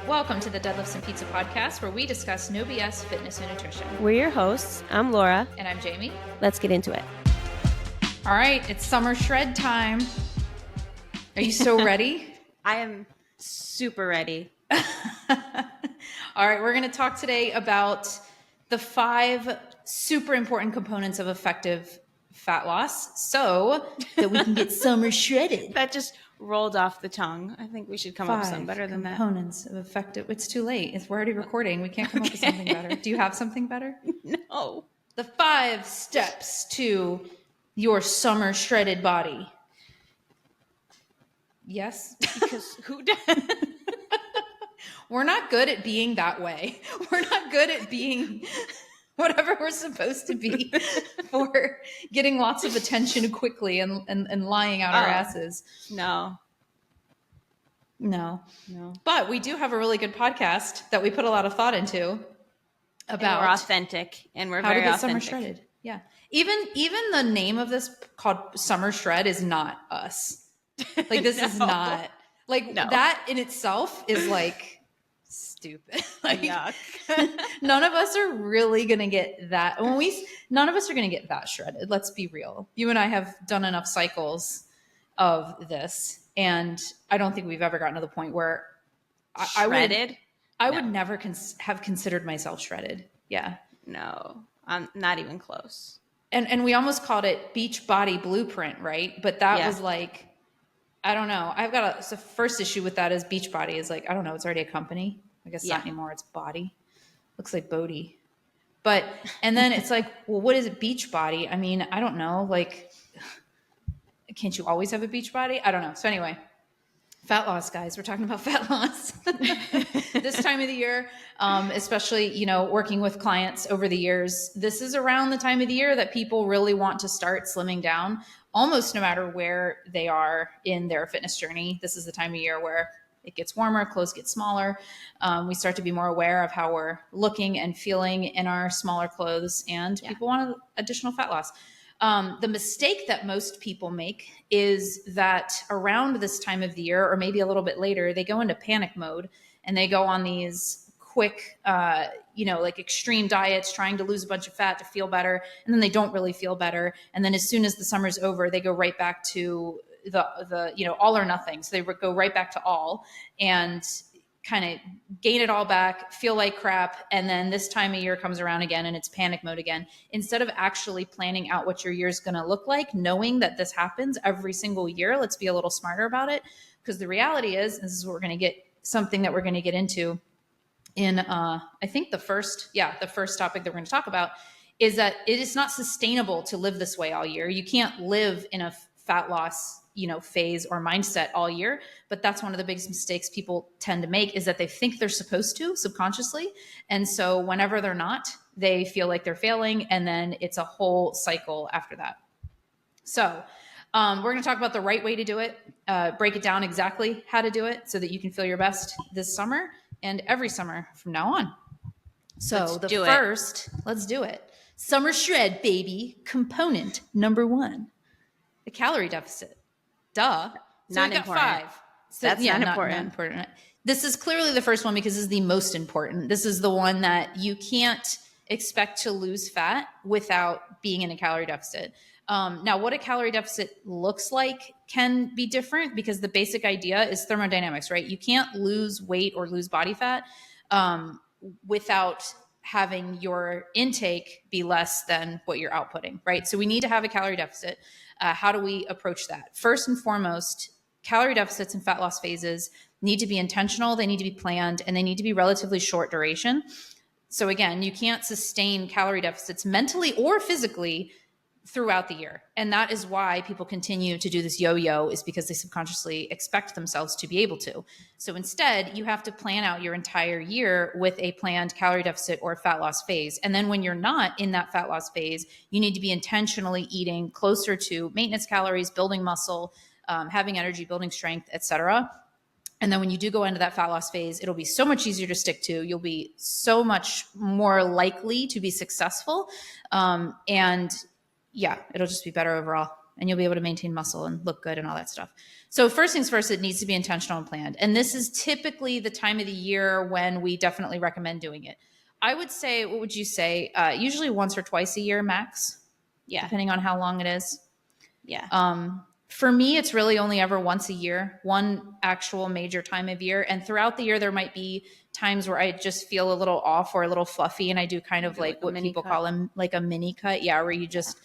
Welcome to the Deadlifts and Pizza podcast, where we discuss no BS fitness and nutrition. We're your hosts. I'm Laura. And I'm Jamie. Let's get into it. All right, it's summer shred time. Are you so ready? I am super ready. All right, we're going to talk today about the 5 super important components of effective fat loss so that we can get summer shredded. That just rolled off the tongue. I think we should come up with something better than that. 5 components of effective. It's too late. We're already recording. We can't come up with something better. Do you have something better? No. The 5 steps to your summer shredded body. Yes? Because who does? We're not good at being that way. We're not good at being whatever we're supposed to be for getting lots of attention quickly and lying out our asses. No. But we do have a really good podcast that we put a lot of thought into about and we're authentic and we're how very to get authentic. summer shredded. Yeah. Even the name of this called Summer Shred is not us. Like this is not like that in itself is like stupid. Like Yuck. none of us are really gonna get that. None of us are gonna get that shredded. Let's be real. You and I have done enough cycles of this, and I don't think we've ever gotten to the point where I would never have considered myself shredded. Yeah. No, I'm not even close. And we almost called it Beach Body Blueprint, right? But that was like, I don't know. I've got the first issue with that is Beach Body is like, I don't know. It's already a company. I guess not anymore. It's Body. Looks like Bodie. But, and then it's like, well, what is a beach body? I mean, I don't know. Like, can't you always have a beach body? I don't know. So anyway, fat loss, guys. We're talking about fat loss this time of the year, especially, working with clients over the years. This is around the time of the year that people really want to start slimming down. Almost no matter where they are in their fitness journey. This is the time of year where it gets warmer, clothes get smaller. We start to be more aware of how we're looking and feeling in our smaller clothes, and people want additional fat loss. The mistake that most people make is that around this time of the year, or maybe a little bit later, they go into panic mode and they go on these quick, like extreme diets, trying to lose a bunch of fat to feel better. And then they don't really feel better. And then as soon as the summer's over, they go right back to the all or nothing. So they go right back to all and kind of gain it all back, feel like crap. And then this time of year comes around again and it's panic mode again. Instead of actually planning out what your year is going to look like, knowing that this happens every single year, let's be a little smarter about it. Because the reality is, this is what we're going to get, something that we're going to get into in, I think the first topic that we're going to talk about is that it is not sustainable to live this way all year. You can't live in a fat loss phase or mindset all year. But that's one of the biggest mistakes people tend to make is that they think they're supposed to subconsciously. And so whenever they're not, they feel like they're failing. And then it's a whole cycle after that. So we're going to talk about the right way to do it, break it down exactly how to do it so that you can feel your best this summer and every summer from now on. So let's do it. Summer shred, baby. Component number 1, the calorie deficit. Duh. So not important. 5. So, that's not important. Not important. This is clearly the first one because this is the most important. This is the one that you can't expect to lose fat without being in a calorie deficit. Now, what a calorie deficit looks like can be different because the basic idea is thermodynamics, right? You can't lose weight or lose body fat without having your intake be less than what you're outputting, right? So we need to have a calorie deficit. How do we approach that? First and foremost, calorie deficits and fat loss phases need to be intentional, they need to be planned, and they need to be relatively short duration. So again, you can't sustain calorie deficits mentally or physically throughout the year. And that is why people continue to do this yo-yo, is because they subconsciously expect themselves to be able to. So instead, you have to plan out your entire year with a planned calorie deficit or fat loss phase. And then when you're not in that fat loss phase, you need to be intentionally eating closer to maintenance calories, building muscle, having energy, building strength, etc. And then when you do go into that fat loss phase, it'll be so much easier to stick to. You'll be so much more likely to be successful. And yeah, it'll just be better overall. and you'll be able to maintain muscle and look good and all that stuff. So first things first, it needs to be intentional and planned. And this is typically the time of the year when we definitely recommend doing it. I would say, what would you say? Usually once or twice a year max, depending on how long it is. For me, it's really only ever once a year, one actual major time of year. And throughout the year, there might be times where I just feel a little off or a little fluffy. And I do kind of like what people call them like a mini cut. Yeah. Where you just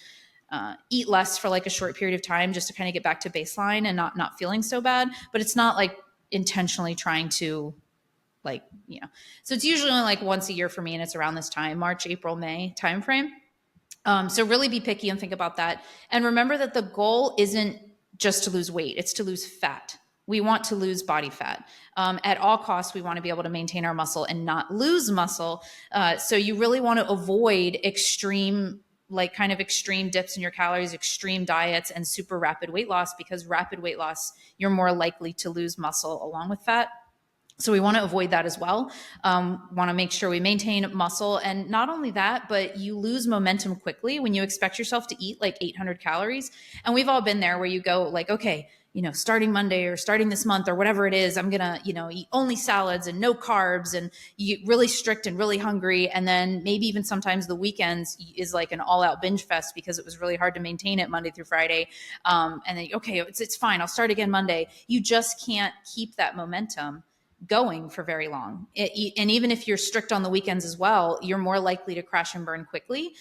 eat less for like a short period of time just to kind of get back to baseline and not feeling so bad. But it's not like intentionally trying to like, so it's usually only like once a year for me. And it's around this time, March, April, May timeframe. So really be picky and think about that. And remember that the goal isn't just to lose weight, it's to lose fat. We want to lose body fat. At all costs, we want to be able to maintain our muscle and not lose muscle. So you really want to avoid extreme dips in your calories, extreme diets, and super rapid weight loss, because rapid weight loss, you're more likely to lose muscle along with fat. So we want to avoid that as well. Want to make sure we maintain muscle. And not only that, but you lose momentum quickly when you expect yourself to eat like 800 calories. And we've all been there where you go like, okay, starting Monday or starting this month or whatever it is, I'm going to, eat only salads and no carbs, and you get really strict and really hungry. And then maybe even sometimes the weekends is like an all out binge fest because it was really hard to maintain it Monday through Friday. And then, okay, it's fine. I'll start again Monday. You just can't keep that momentum going for very long. And even if you're strict on the weekends as well, you're more likely to crash and burn quickly.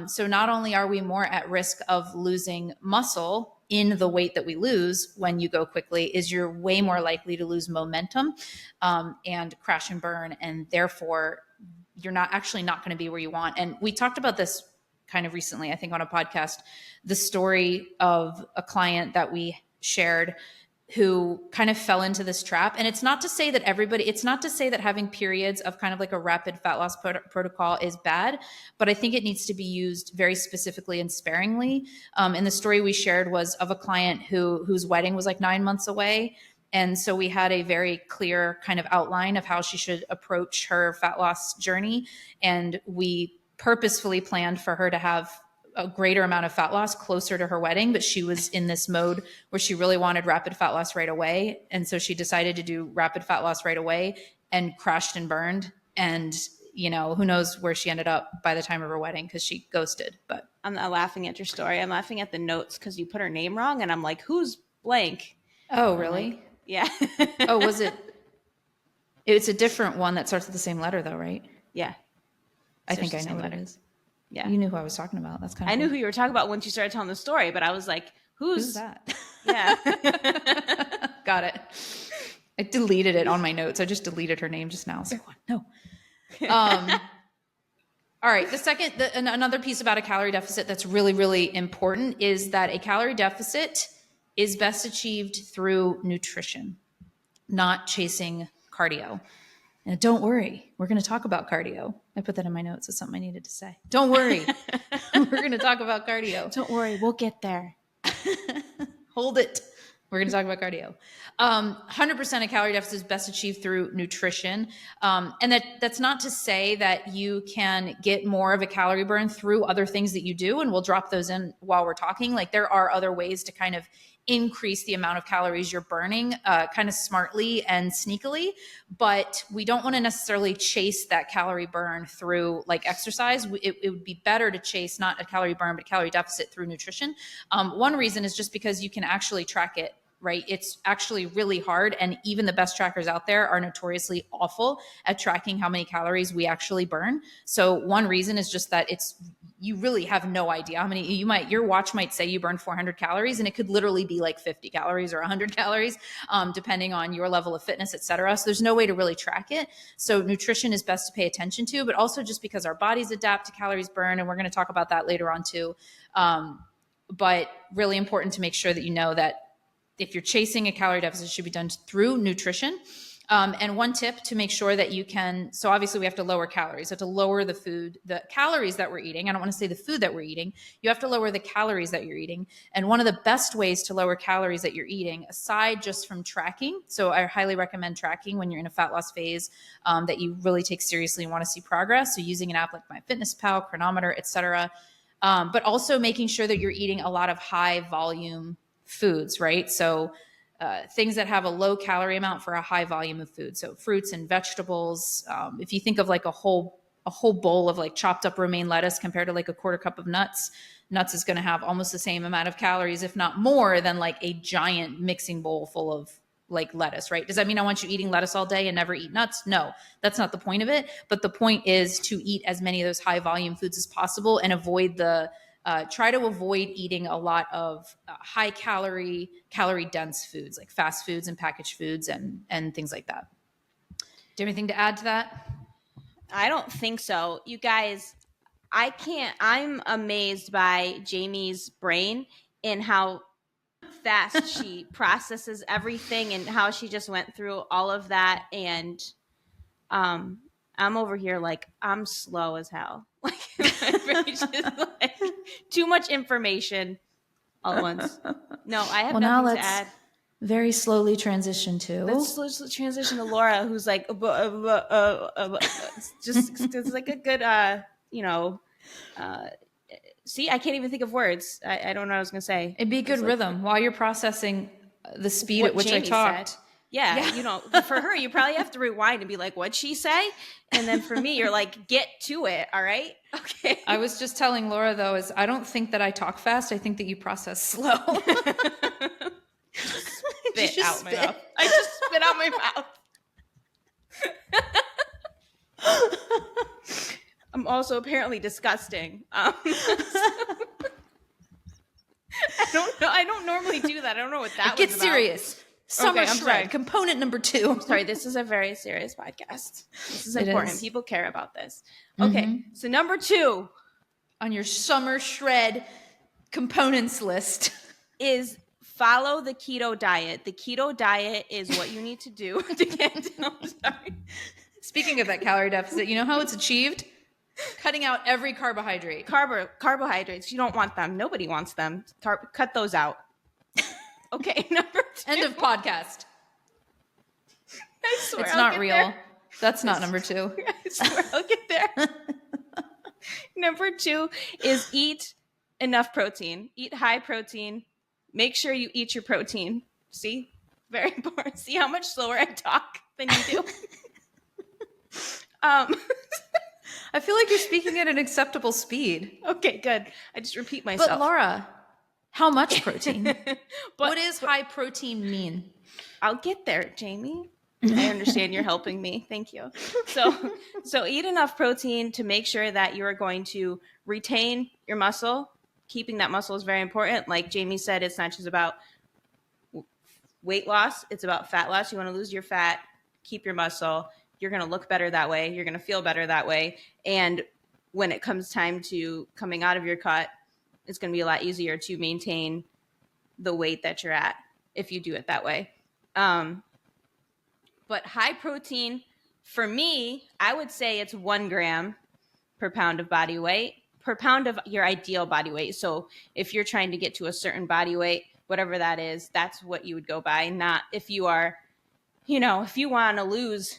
So not only are we more at risk of losing muscle in the weight that we lose when you go quickly, is you're way more likely to lose momentum and crash and burn. And therefore you're not going to be where you want. And we talked about this kind of recently, I think on a podcast, the story of a client that we shared who kind of fell into this trap. And it's not to say that having periods of kind of like a rapid fat loss protocol is bad, but I think it needs to be used very specifically and sparingly. And the story we shared was of a client whose wedding was like 9 months away. And so we had a very clear kind of outline of how she should approach her fat loss journey. And we purposefully planned for her to have a greater amount of fat loss closer to her wedding, but she was in this mode where she really wanted rapid fat loss right away. And so she decided to do rapid fat loss right away and crashed and burned. And, who knows where she ended up by the time of her wedding, because she ghosted. But I'm not laughing at your story. I'm laughing at the notes because you put her name wrong. And I'm like, who's blank? Oh, really? Like, yeah. Oh, was it? It's a different one that starts with the same letter though, right? Yeah. I think I know what it is. Yeah. You knew who I was talking about. That's kind of I knew who you were talking about once you started telling the story, but I was like, who's that? Yeah. Got it. I deleted it on my notes. I just deleted her name just now. So no. All right. Another piece about a calorie deficit that's really, really important is that a calorie deficit is best achieved through nutrition, not chasing cardio. And don't worry, we're going to talk about cardio. I put that in my notes as something I needed to say. Don't worry, we're going to talk about cardio. Don't worry, we'll get there. Hold it. We're going to talk about cardio. 100% of calorie deficit is best achieved through nutrition. And that's not to say that you can get more of a calorie burn through other things that you do. And we'll drop those in while we're talking. Like there are other ways to kind of increase the amount of calories you're burning kind of smartly and sneakily, but we don't want to necessarily chase that calorie burn through like exercise. It would be better to chase not a calorie burn, but a calorie deficit through nutrition. One reason is just because you can actually track it, right? It's actually really hard. And even the best trackers out there are notoriously awful at tracking how many calories we actually burn. So one reason is just that you really have no idea how many your watch might say you burn 400 calories and it could literally be like 50 calories or 100 calories, depending on your level of fitness, et cetera. So there's no way to really track it. So nutrition is best to pay attention to, but also just because our bodies adapt to calories burned. And we're going to talk about that later on too. But really important to make sure that you know that if you're chasing a calorie deficit, it should be done through nutrition. And one tip to make sure that you can, so obviously we have to lower calories. So to lower the calories that we're eating, I don't want to say the food that we're eating, you have to lower the calories that you're eating. And one of the best ways to lower calories that you're eating, aside just from tracking, so I highly recommend tracking when you're in a fat loss phase that you really take seriously and want to see progress. So using an app like MyFitnessPal, Chronometer, et cetera. but also making sure that you're eating a lot of high volume foods, right? So things that have a low calorie amount for a high volume of food. So fruits and vegetables. If you think of like a whole bowl of like chopped up romaine lettuce compared to like a quarter cup of nuts is going to have almost the same amount of calories, if not more, than like a giant mixing bowl full of like lettuce, right? Does that mean I want you eating lettuce all day and never eat nuts? No, that's not the point of it. But the point is to eat as many of those high volume foods as possible and avoid try to avoid eating a lot of high calorie dense foods like fast foods and packaged foods and things like that. Do you have anything to add to that? I don't think so. You guys, I'm amazed by Jamie's brain and how fast she processes everything and how she just went through all of that. And I'm over here like I'm slow as hell. Like my brain just like too much information all at once. No, I have nothing to add. Very slowly transition to. Let's transition to Laura, who's like, just it's like a good, see, I can't even think of words. I don't know what I was going to say. It'd be a good rhythm while you're processing the speed at which Jamie I talked. Said. Yeah, for her, you probably have to rewind and be like, what'd she say? And then for me, you're like, get to it. All right. Okay. I was just telling Laura, though, is I don't think that I talk fast. I think that you process slow. Spit out my mouth. I just spit out my mouth. I'm also apparently disgusting. I don't know. I don't normally do that. I don't know what that was about. Get serious. Summer shred, component number 2. Sorry, this is a very serious podcast. This is important. People care about this. Okay, so number 2 on your summer shred components list is follow the keto diet. The keto diet is what you need to do to get down. Sorry. Speaking of that calorie deficit, you know how it's achieved? Cutting out every carbohydrate. Carbohydrates, you don't want them. Nobody wants them. Cut those out. Okay, number 2. End of podcast. I swear it's not real. There. That's not number 2. I swear I'll get there. Number 2 is eat enough protein. Eat high protein. Make sure you eat your protein. See? Very important. See how much slower I talk than you do? I feel like you're speaking at an acceptable speed. Okay, good. I just repeat myself. But Laura, how much protein? What does high protein mean? I'll get there, Jamie. I understand you're helping me. Thank you. So eat enough protein to make sure that you are going to retain your muscle. Keeping that muscle is very important. Like Jamie said, it's not just about weight loss. It's about fat loss. You want to lose your fat, keep your muscle. You're going to look better that way. You're going to feel better that way. And when it comes time to coming out of your cut, it's going to be a lot easier to maintain the weight that you're at if you do it that way. But high protein, for me, I would say it's 1 gram per pound of body weight, per pound of your ideal body weight. So if you're trying to get to a certain body weight, whatever that is, that's what you would go by. Not if you are, if you want to lose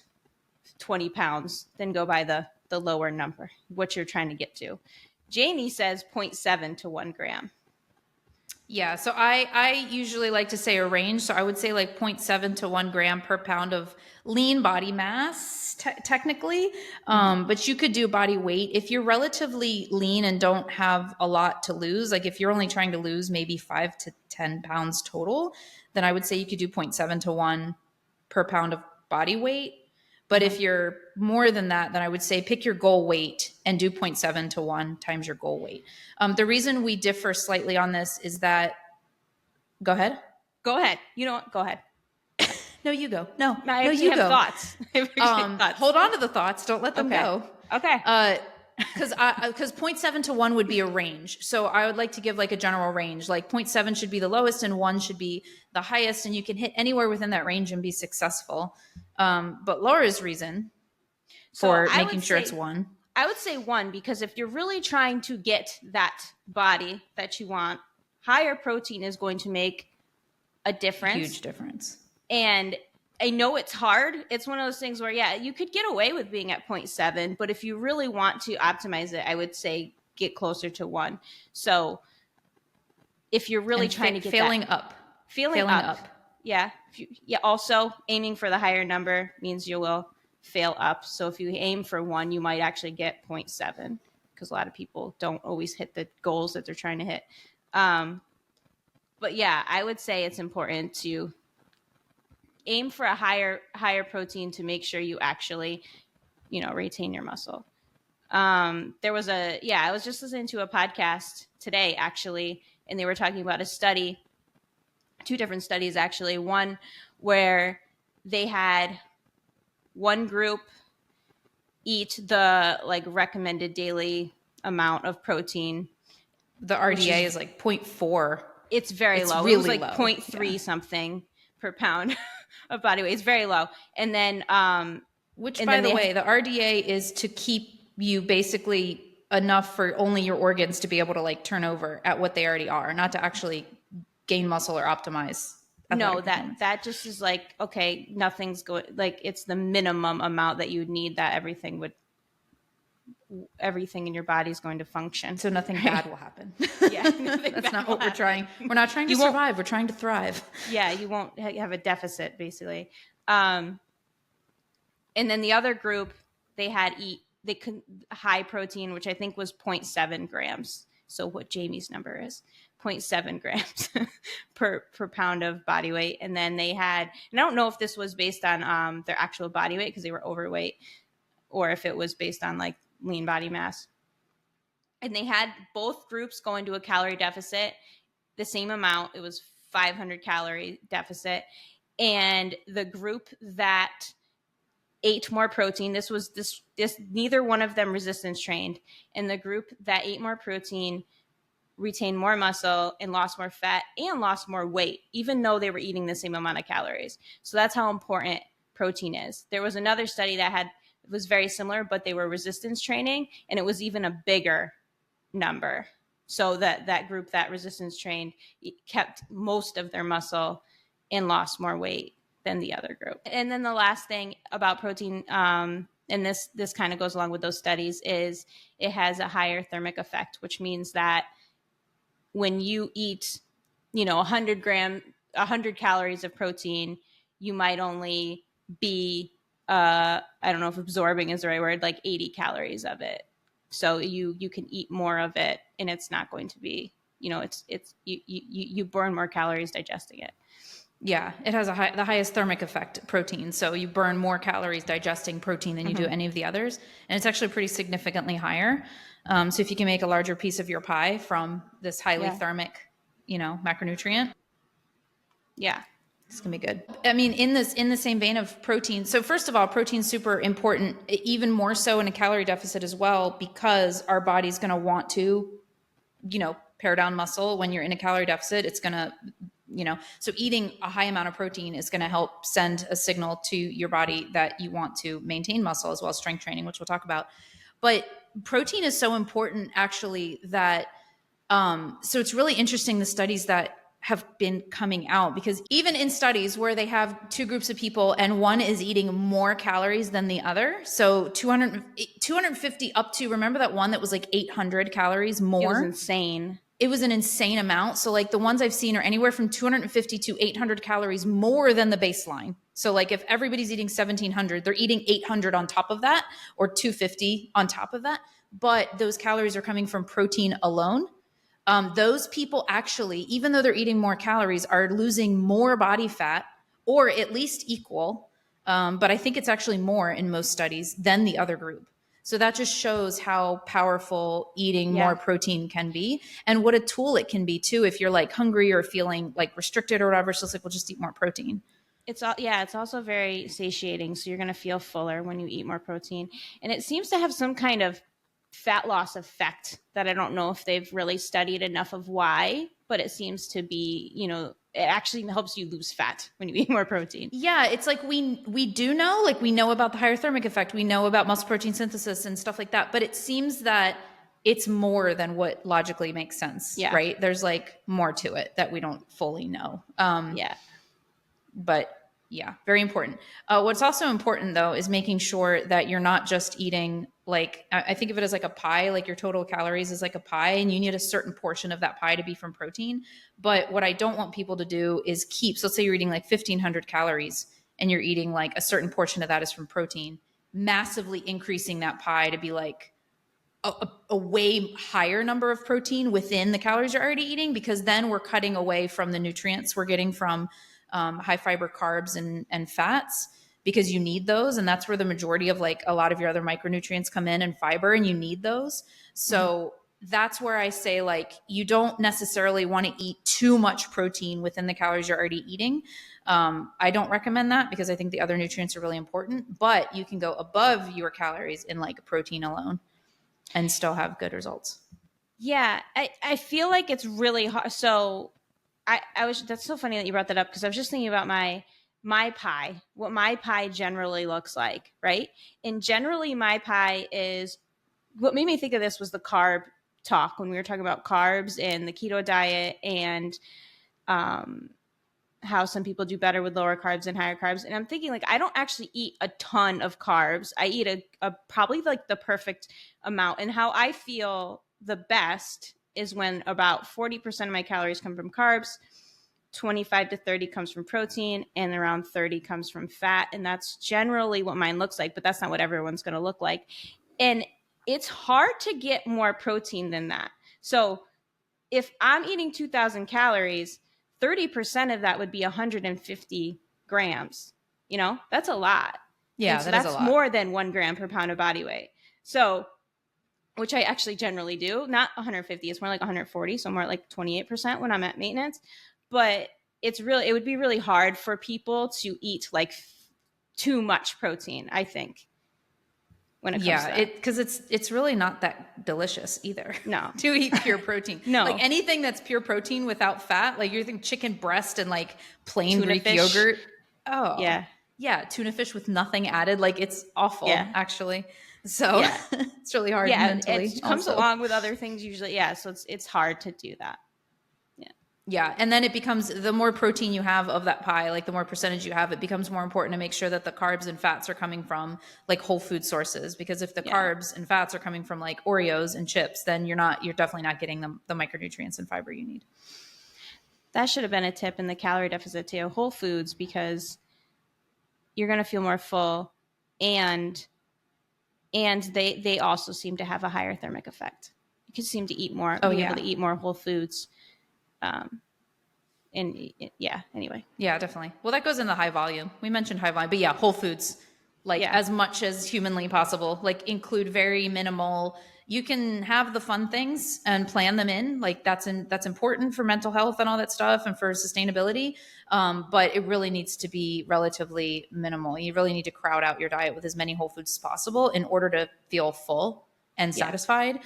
20 pounds, then go by the lower number, what you're trying to get to. Jamie says 0.7 to 1 gram. Yeah, so I usually like to say a range. So I would say like 0.7 to 1 gram per pound of lean body mass, technically. But you could do body weight. If you're relatively lean and don't have a lot to lose, like if you're only trying to lose maybe 5 to 10 pounds total, then I would say you could do 0.7 to 1 per pound of body weight. But if you're more than that, then I would say pick your goal weight and do 0.7 to 1 times your goal weight. The reason we differ slightly on this is that, go ahead. Go ahead. You know what? Go ahead. No, you go. No, you go. Thoughts. Hold on to the thoughts. Don't let them go. Okay. Because 0.7 to 1 would be a range. So I would like to give like a general range. Like 0.7 should be the lowest and 1 should be the highest. And you can hit anywhere within that range and be successful. But Laura's reason for making sure it's 1. I would say 1 because if you're really trying to get that body that you want, higher protein is going to make a difference. Huge difference. And I know it's hard. It's one of those things where, you could get away with being at 0.7, but if you really want to optimize it, I would say get closer to 1. So if you're really trying to get failing up. Yeah. Also, aiming for the higher number means you will fail up. So if you aim for 1, you might actually get 0.7, because a lot of people don't always hit the goals that they're trying to hit. But yeah, I would say it's important to aim for a higher protein to make sure you actually, retain your muscle. I was just listening to a podcast today, actually, and they were talking about a study, 2 different studies, actually. One where they had one group eat the recommended daily amount of protein. The RDA is like 0.4. It's very low. Really it was like low. 0.3 something per pound of body weight. It's very low. And then by the way, the RDA is to keep you basically enough for only your organs to be able to turn over at what they already are, not to actually gain muscle or optime. No, that just is okay, nothing's going, it's the minimum amount that you would need, that everything in your body is going to function. So nothing bad will happen. Yeah. That's not what we're trying. We're not trying to survive. We're trying to thrive. Yeah. You won't have a deficit, basically. And then the other group, they could high protein, which I think was 0.7 grams. So what Jamie's number is 0.7 grams per pound of body weight. And then they had, and I don't know if this was based on their actual body weight because they were overweight, or if it was based on lean body mass. And they had both groups go into a calorie deficit, the same amount. It was 500 calorie deficit. And the group that ate more protein, this neither one of them resistance trained, and the group that ate more protein retained more muscle and lost more fat and lost more weight, even though they were eating the same amount of calories. So that's how important protein is. There was another study that was very similar, but they were resistance training, and it was even a bigger number. So that group that resistance trained kept most of their muscle and lost more weight than the other group. And then the last thing about protein, and this kind of goes along with those studies, is it has a higher thermic effect, which means that when you eat, 100 calories of protein, you might only be, I don't know if absorbing is the right word, 80 calories of it. So you can eat more of it, and it's not going to be, you burn more calories digesting it. Yeah, it has the highest thermic effect, protein. So you burn more calories digesting protein than you do any of the others. And it's actually pretty significantly higher. So if you can make a larger piece of your pie from this highly thermic, macronutrient. Yeah. It's going to be good. I mean, in the same vein of protein. So first of all, protein's super important, even more so in a calorie deficit as well, because our body's going to want to, pare down muscle. When you're in a calorie deficit, it's going to, so eating a high amount of protein is going to help send a signal to your body that you want to maintain muscle, as well as strength training, which we'll talk about. But protein is so important, actually, that so it's really interesting, the studies that have been coming out, because even in studies where they have 2 groups of people and one is eating more calories than the other, so 250 up to, remember that one that was 800 calories more? It was insane. It was an insane amount. So the ones I've seen are anywhere from 250 to 800 calories more than the baseline. So if everybody's eating 1700, they're eating 800 on top of that, or 250 on top of that. But those calories are coming from protein alone. Those people actually, even though they're eating more calories, are losing more body fat, or at least equal. But I think it's actually more in most studies than the other group. So that just shows how powerful eating more protein can be, and what a tool it can be too, if you're hungry or feeling restricted or whatever. So it's we'll just eat more protein. It's also very satiating. So you're going to feel fuller when you eat more protein. And it seems to have some kind of fat loss effect that I don't know if they've really studied enough of why, but it seems to be, it actually helps you lose fat when you eat more protein. Yeah, it's we do know, we know about the higher thermic effect. We know about muscle protein synthesis and stuff like that, but it seems that it's more than what logically makes sense, right? There's more to it that we don't fully know. But yeah, very important. What's also important, though, is making sure that you're not just eating like, I think of it as like a pie, like your total calories is like a pie, and you need a certain portion of that pie to be from protein. But what I don't want people to do is keep, so let's say you're eating like 1,500 calories and you're eating like a certain portion of that is from protein, massively increasing that pie to be like a way higher number of protein within the calories you're already eating, because then we're cutting away from the nutrients we're getting from high fiber carbs and fats, because you need those. And that's where the majority of like a lot of your other micronutrients come in, and fiber, and you need those. So that's where I say, like, you don't necessarily want to eat too much protein within the calories you're already eating. I don't recommend that, because I think the other nutrients are really important, but you can go above your calories in like protein alone and still have good results. Yeah, I feel like it's really hard. So I was, that's so funny that you brought that up, because I was just thinking about my pie, what my pie generally looks like, right? And generally my pie is, what made me think of this was the carb talk when we were talking about carbs and the keto diet, and how some people do better with lower carbs and higher carbs. And I'm thinking, like, I don't actually eat a ton of carbs. I eat a probably like the perfect amount. And how I feel the best is when about 40% of my calories come from carbs, 25 to 30 comes from protein, and around 30 comes from fat. And that's generally what mine looks like, but that's not what everyone's going to look like. And it's hard to get more protein than that. So if I'm eating 2,000 calories, 30% of that would be 150 grams. You know, that's a lot. Yeah, and so that is that's a lot. more than 1 gram per pound of body weight. So, which I actually generally do, not 150, it's more like 140. So more like 28% when I'm at maintenance. But it would be really hard for people to eat like too much protein, I think, when it comes to that. Because it's really not that delicious either. No. To eat pure protein. No. Like anything that's pure protein without fat, like you think chicken breast and like plain Tuna Greek fish. yogurt. Oh Yeah. Yeah, tuna fish with nothing added. Like, it's awful, actually. So Yeah. it's really hard mentally. It comes along with other things usually. Yeah, so it's hard to do that. Yeah, and then it becomes, the more protein you have of that pie, like the more percentage you have, it becomes more important to make sure that the carbs and fats are coming from like whole food sources. Because if the carbs and fats are coming from like Oreos and chips, then you're definitely not getting the micronutrients and fiber you need. That should have been a tip in the calorie deficit too. Whole foods, because you're going to feel more full, and they also seem to have a higher thermic effect. You can seem to eat more, able to eat more whole foods. Anyway. Yeah, definitely. Well, that goes in the high volume. We mentioned high volume, but yeah, whole foods, like as much as humanly possible, like include very minimal. You can have the fun things and plan them in, like that's important for mental health and all that stuff and for sustainability. But it really needs to be relatively minimal. You really need to crowd out your diet with as many whole foods as possible in order to feel full and satisfied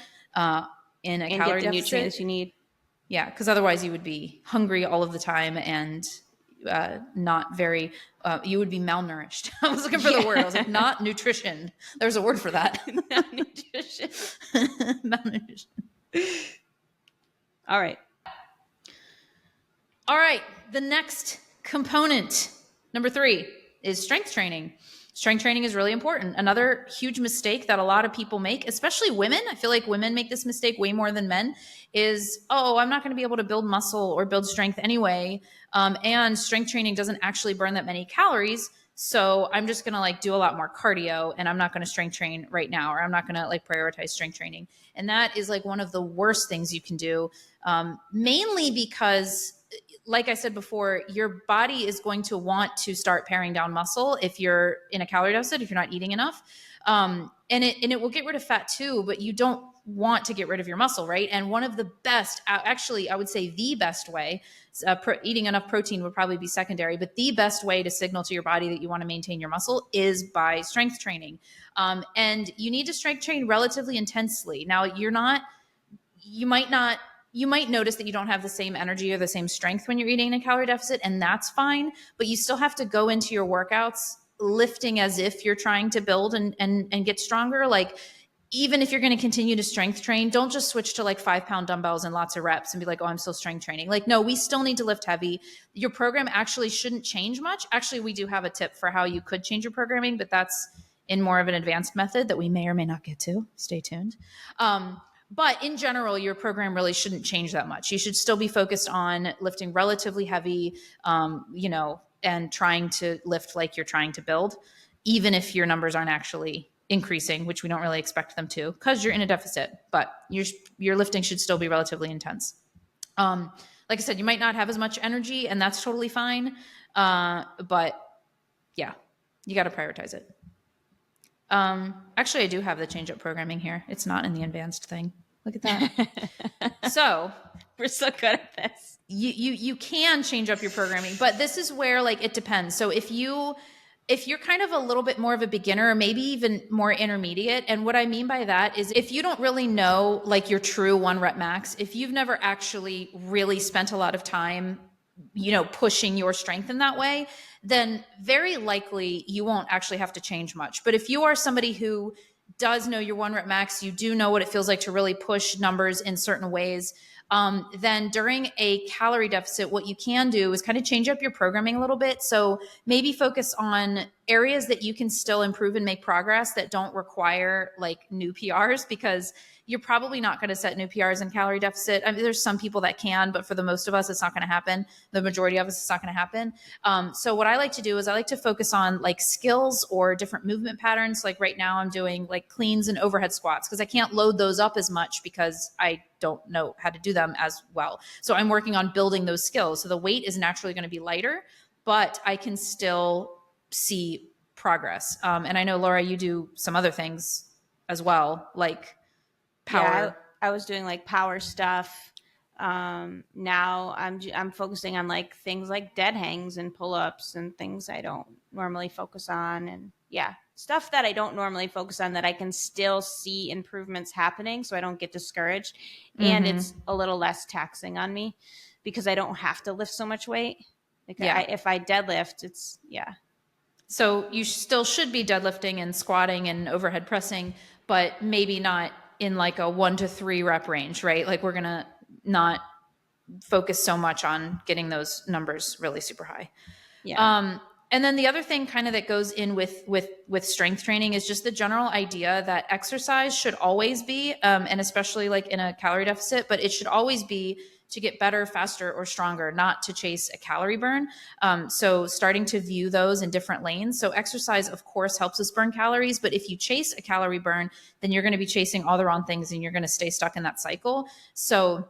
in a calorie get the deficit. Nutrients you need. Yeah, because otherwise you would be hungry all of the time and not very, you would be malnourished. I was looking for the word. I was like, not nutrition. There's a word for that. Malnutrition. Malnutrition. All right. The next component, number 3, is strength training. Strength training is really important. Another huge mistake that a lot of people make, especially women, I feel like women make this mistake way more than men, is, I'm not going to be able to build muscle or build strength anyway. And strength training doesn't actually burn that many calories. So I'm just going to like do a lot more cardio, and I'm not going to strength train right now, or I'm not going to like prioritize strength training. And that is like one of the worst things you can do, mainly because, like I said before, your body is going to want to start paring down muscle if you're in a calorie deficit, if you're not eating enough. And it will get rid of fat too, but you don't want to get rid of your muscle, right? And one of the best, actually, I would say the best way, eating enough protein would probably be secondary, but the best way to signal to your body that you want to maintain your muscle is by strength training. And you need to strength train relatively intensely. Now, you might notice that you don't have the same energy or the same strength when you're eating in a calorie deficit, and that's fine, but you still have to go into your workouts lifting as if you're trying to build and get stronger. Like, even if you're going to continue to strength train, don't just switch to like 5-pound dumbbells and lots of reps and be like, I'm still strength training. Like, no, we still need to lift heavy. Your program actually shouldn't change much. Actually, we do have a tip for how you could change your programming, but that's in more of an advanced method that we may or may not get to. Stay tuned. But in general, your program really shouldn't change that much. You should still be focused on lifting relatively heavy, and trying to lift like you're trying to build, even if your numbers aren't actually increasing, which we don't really expect them to because you're in a deficit, but your lifting should still be relatively intense. Like I said, you might not have as much energy, and that's totally fine. But yeah, you got to prioritize it. Actually, I do have the change up programming here. It's not in the advanced thing. Look at that. So we're so good at this. You can change up your programming, but this is where like it depends. So if you're kind of a little bit more of a beginner or maybe even more intermediate, and what I mean by that is if you don't really know like your true 1 rep max, if you've never actually really spent a lot of time, pushing your strength in that way, then very likely you won't actually have to change much. But if you are somebody who does know your 1 rep max, you do know what it feels like to really push numbers in certain ways, then during a calorie deficit, what you can do is kind of change up your programming a little bit. So maybe focus on areas that you can still improve and make progress that don't require like new PRs, because you're probably not going to set new PRs in calorie deficit. I mean, there's some people that can, but for the most of us, it's not going to happen. The majority of us, it's not going to happen. So what I like to do is I like to focus on like skills or different movement patterns. Like right now I'm doing like cleans and overhead squats because I can't load those up as much because I don't know how to do them as well. So I'm working on building those skills. So the weight is naturally going to be lighter, but I can still see progress. And I know, Laura, you do some other things as well, like power. Yeah, I was doing like power stuff. Now I'm focusing on like things like dead hangs and pull-ups and things I don't normally focus on, and yeah, stuff that I don't normally focus on that I can still see improvements happening, so I don't get discouraged. And it's a little less taxing on me because I don't have to lift so much weight. Like if I deadlift, it's So you still should be deadlifting and squatting and overhead pressing, but maybe not in like a 1 to 3 rep range, right? Like we're going to not focus so much on getting those numbers really super high. Yeah. And then the other thing kind of that goes in with strength training is just the general idea that exercise should always be, and especially like in a calorie deficit, but it should always be to get better, faster, or stronger, not to chase a calorie burn. So starting to view those in different lanes. So exercise, of course, helps us burn calories, but if you chase a calorie burn, then you're going to be chasing all the wrong things and you're going to stay stuck in that cycle. So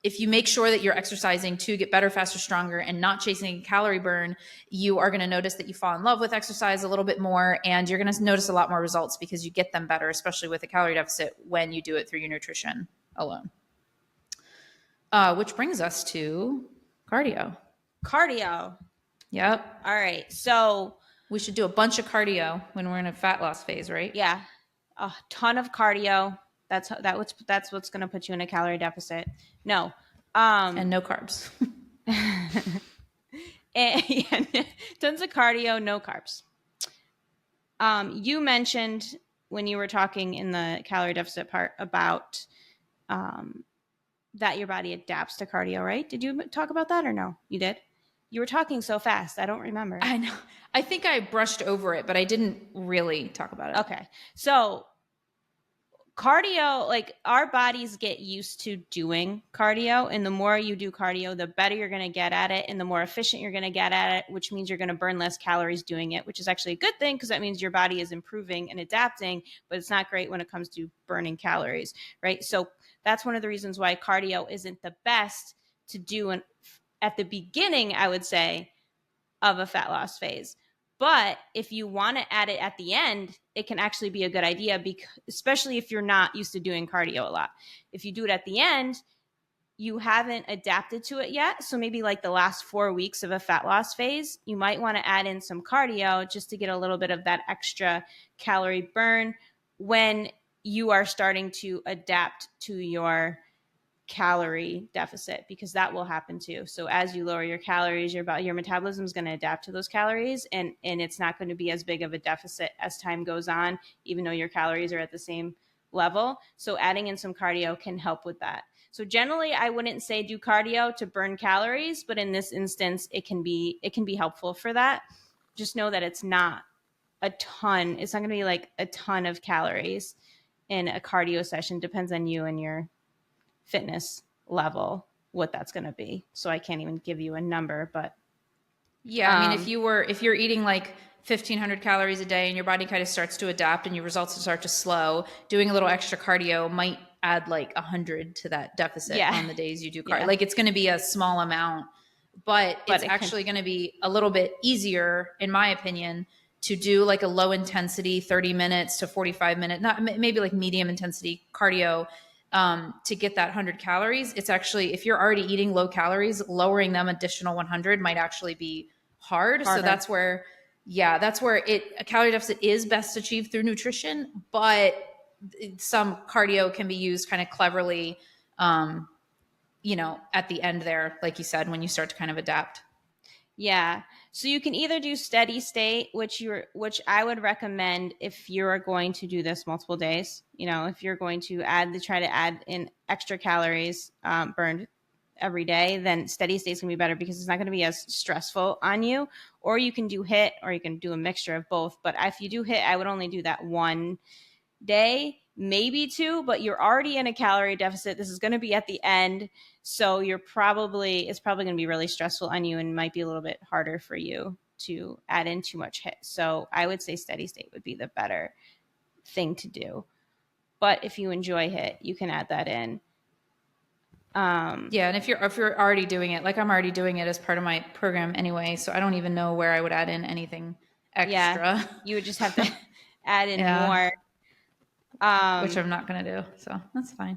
if you make sure that you're exercising to get better, faster, stronger, and not chasing a calorie burn, you are going to notice that you fall in love with exercise a little bit more, and you're going to notice a lot more results because you get them better, especially with a calorie deficit when you do it through your nutrition alone. Which brings us to cardio. Cardio. Yep. All right. So we should do a bunch of cardio when we're in a fat loss phase, right? Yeah. A ton of cardio. That's what's going to put you in a calorie deficit. No. And no carbs. and tons of cardio, no carbs. You mentioned when you were talking in the calorie deficit part about that your body adapts to cardio, right? Did you talk about that or no? You did? You were talking so fast. I don't remember. I know. I think I brushed over it, but I didn't really talk about it. Okay. So cardio, like our bodies get used to doing cardio, and the more you do cardio, the better you're going to get at it and the more efficient you're going to get at it, which means you're going to burn less calories doing it, which is actually a good thing because that means your body is improving and adapting, but it's not great when it comes to burning calories, right? So that's one of the reasons why cardio isn't the best to do at the beginning, I would say, of a fat loss phase. But if you want to add it at the end, it can actually be a good idea, especially if you're not used to doing cardio a lot. If you do it at the end, you haven't adapted to it yet. So maybe like the last 4 weeks of a fat loss phase, you might want to add in some cardio just to get a little bit of that extra calorie burn when you are starting to adapt to your calorie deficit, because that will happen too. So as you lower your calories, your metabolism is going to adapt to those calories, and it's not going to be as big of a deficit as time goes on, even though your calories are at the same level. So adding in some cardio can help with that. So generally, I wouldn't say do cardio to burn calories, but in this instance, it can be helpful for that. Just know that it's not a ton. It's not going to be like a ton of calories in a cardio session. Depends on you and your fitness level, what that's going to be. So I can't even give you a number, but yeah, I mean, if you're eating like 1,500 calories a day and your body kind of starts to adapt and your results start to slow, doing a little extra cardio might add like 100 to that deficit yeah, on the days you do cardio. yeah, Like it's going to be a small amount, but it's actually going to be a little bit easier, in my opinion, to do like a low intensity 30 minutes to 45 minute, not maybe like medium intensity cardio, to get that 100 calories. It's actually, if you're already eating low calories, lowering them additional 100 might actually be hard. harder. So that's where, a calorie deficit is best achieved through nutrition, but some cardio can be used kind of cleverly, at the end there, like you said, when you start to kind of adapt. Yeah. So you can either do steady state, which I would recommend if you're going to do this multiple days. If you're going to try to add in extra calories burned every day, then steady state is going to be better because it's not going to be as stressful on you. Or you can do HIIT, or you can do a mixture of both. But if you do HIIT, I would only do that one day, maybe two, but you're already in a calorie deficit. This is going to be at the end. So it's probably going to be really stressful on you and might be a little bit harder for you to add in too much HIIT. So I would say steady state would be the better thing to do. But if you enjoy HIIT, you can add that in. Yeah, and if you're already doing it, like I'm already doing it as part of my program anyway, so I don't even know where I would add in anything extra. Yeah, you would just have to add in more. Which I'm not going to do. So that's fine.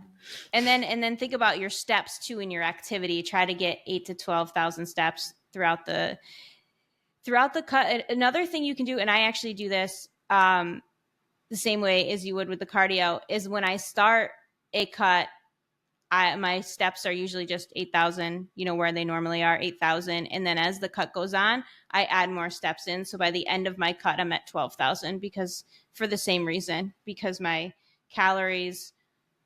And then think about your steps too in your activity. Try to get 8 to 12,000 steps throughout the cut. Another thing you can do, and I actually do this the same way as you would with the cardio, is when I start a cut, my steps are usually just 8,000, where they normally are, 8,000. And then as the cut goes on, I add more steps in. So by the end of my cut, I'm at 12,000 because for the same reason, because my calories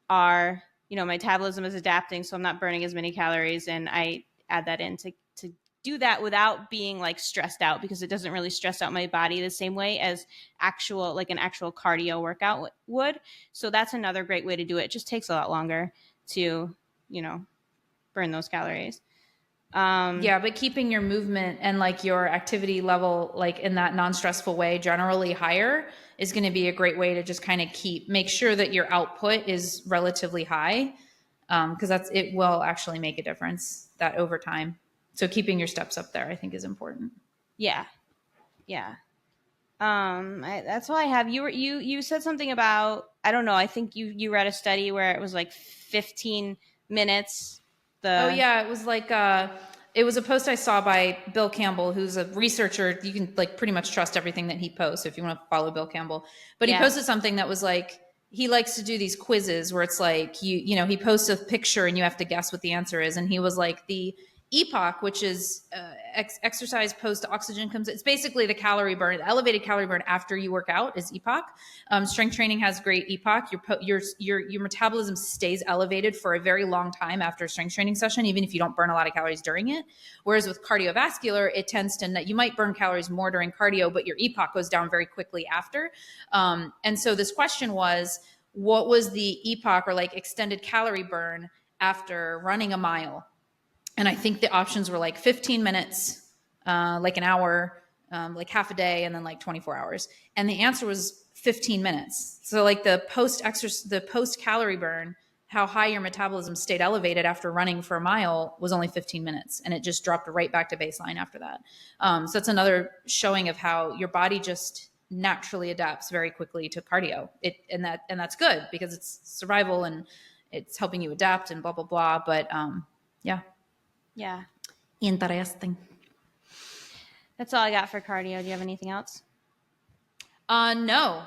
are, my metabolism is adapting. So I'm not burning as many calories. And I add that in to do that without being like stressed out, because it doesn't really stress out my body the same way as an actual cardio workout would. So that's another great way to do it. It just takes a lot longer to, burn those calories. Yeah, but keeping your movement and like your activity level, like in that non-stressful way, generally higher is going to be a great way to just kind of make sure that your output is relatively high. Because it will actually make a difference that over time. So keeping your steps up there, I think, is important. Yeah. Yeah. That's all I have. You said something about, I don't know, I think you read a study where it was like 15 minutes. It was like it was a post I saw by Bill Campbell, who's a researcher. You can like pretty much trust everything that he posts if you want to follow Bill Campbell. But he posted something that was like, he likes to do these quizzes where it's like he posts a picture and you have to guess what the answer is. And he was like, the EPOC, which is exercise post oxygen comes. It's basically the calorie burn, the elevated calorie burn after you work out is EPOC. Strength training has great EPOC. Your metabolism stays elevated for a very long time after a strength training session, even if you don't burn a lot of calories during it. Whereas with cardiovascular, it tends to you might burn calories more during cardio, but your EPOC goes down very quickly after. And so this question was, what was the EPOC or like extended calorie burn after running a mile? And I think the options were like 15 minutes, like an hour, like half a day, and then like 24 hours. And the answer was 15 minutes. So like the post calorie burn, how high your metabolism stayed elevated after running for a mile was only 15 minutes. And it just dropped right back to baseline after that. So that's another showing of how your body just naturally adapts very quickly to cardio. And that's good because it's survival and it's helping you adapt and blah, blah, blah. But yeah. Yeah. Interesting. That's all I got for cardio. Do you have anything else? No.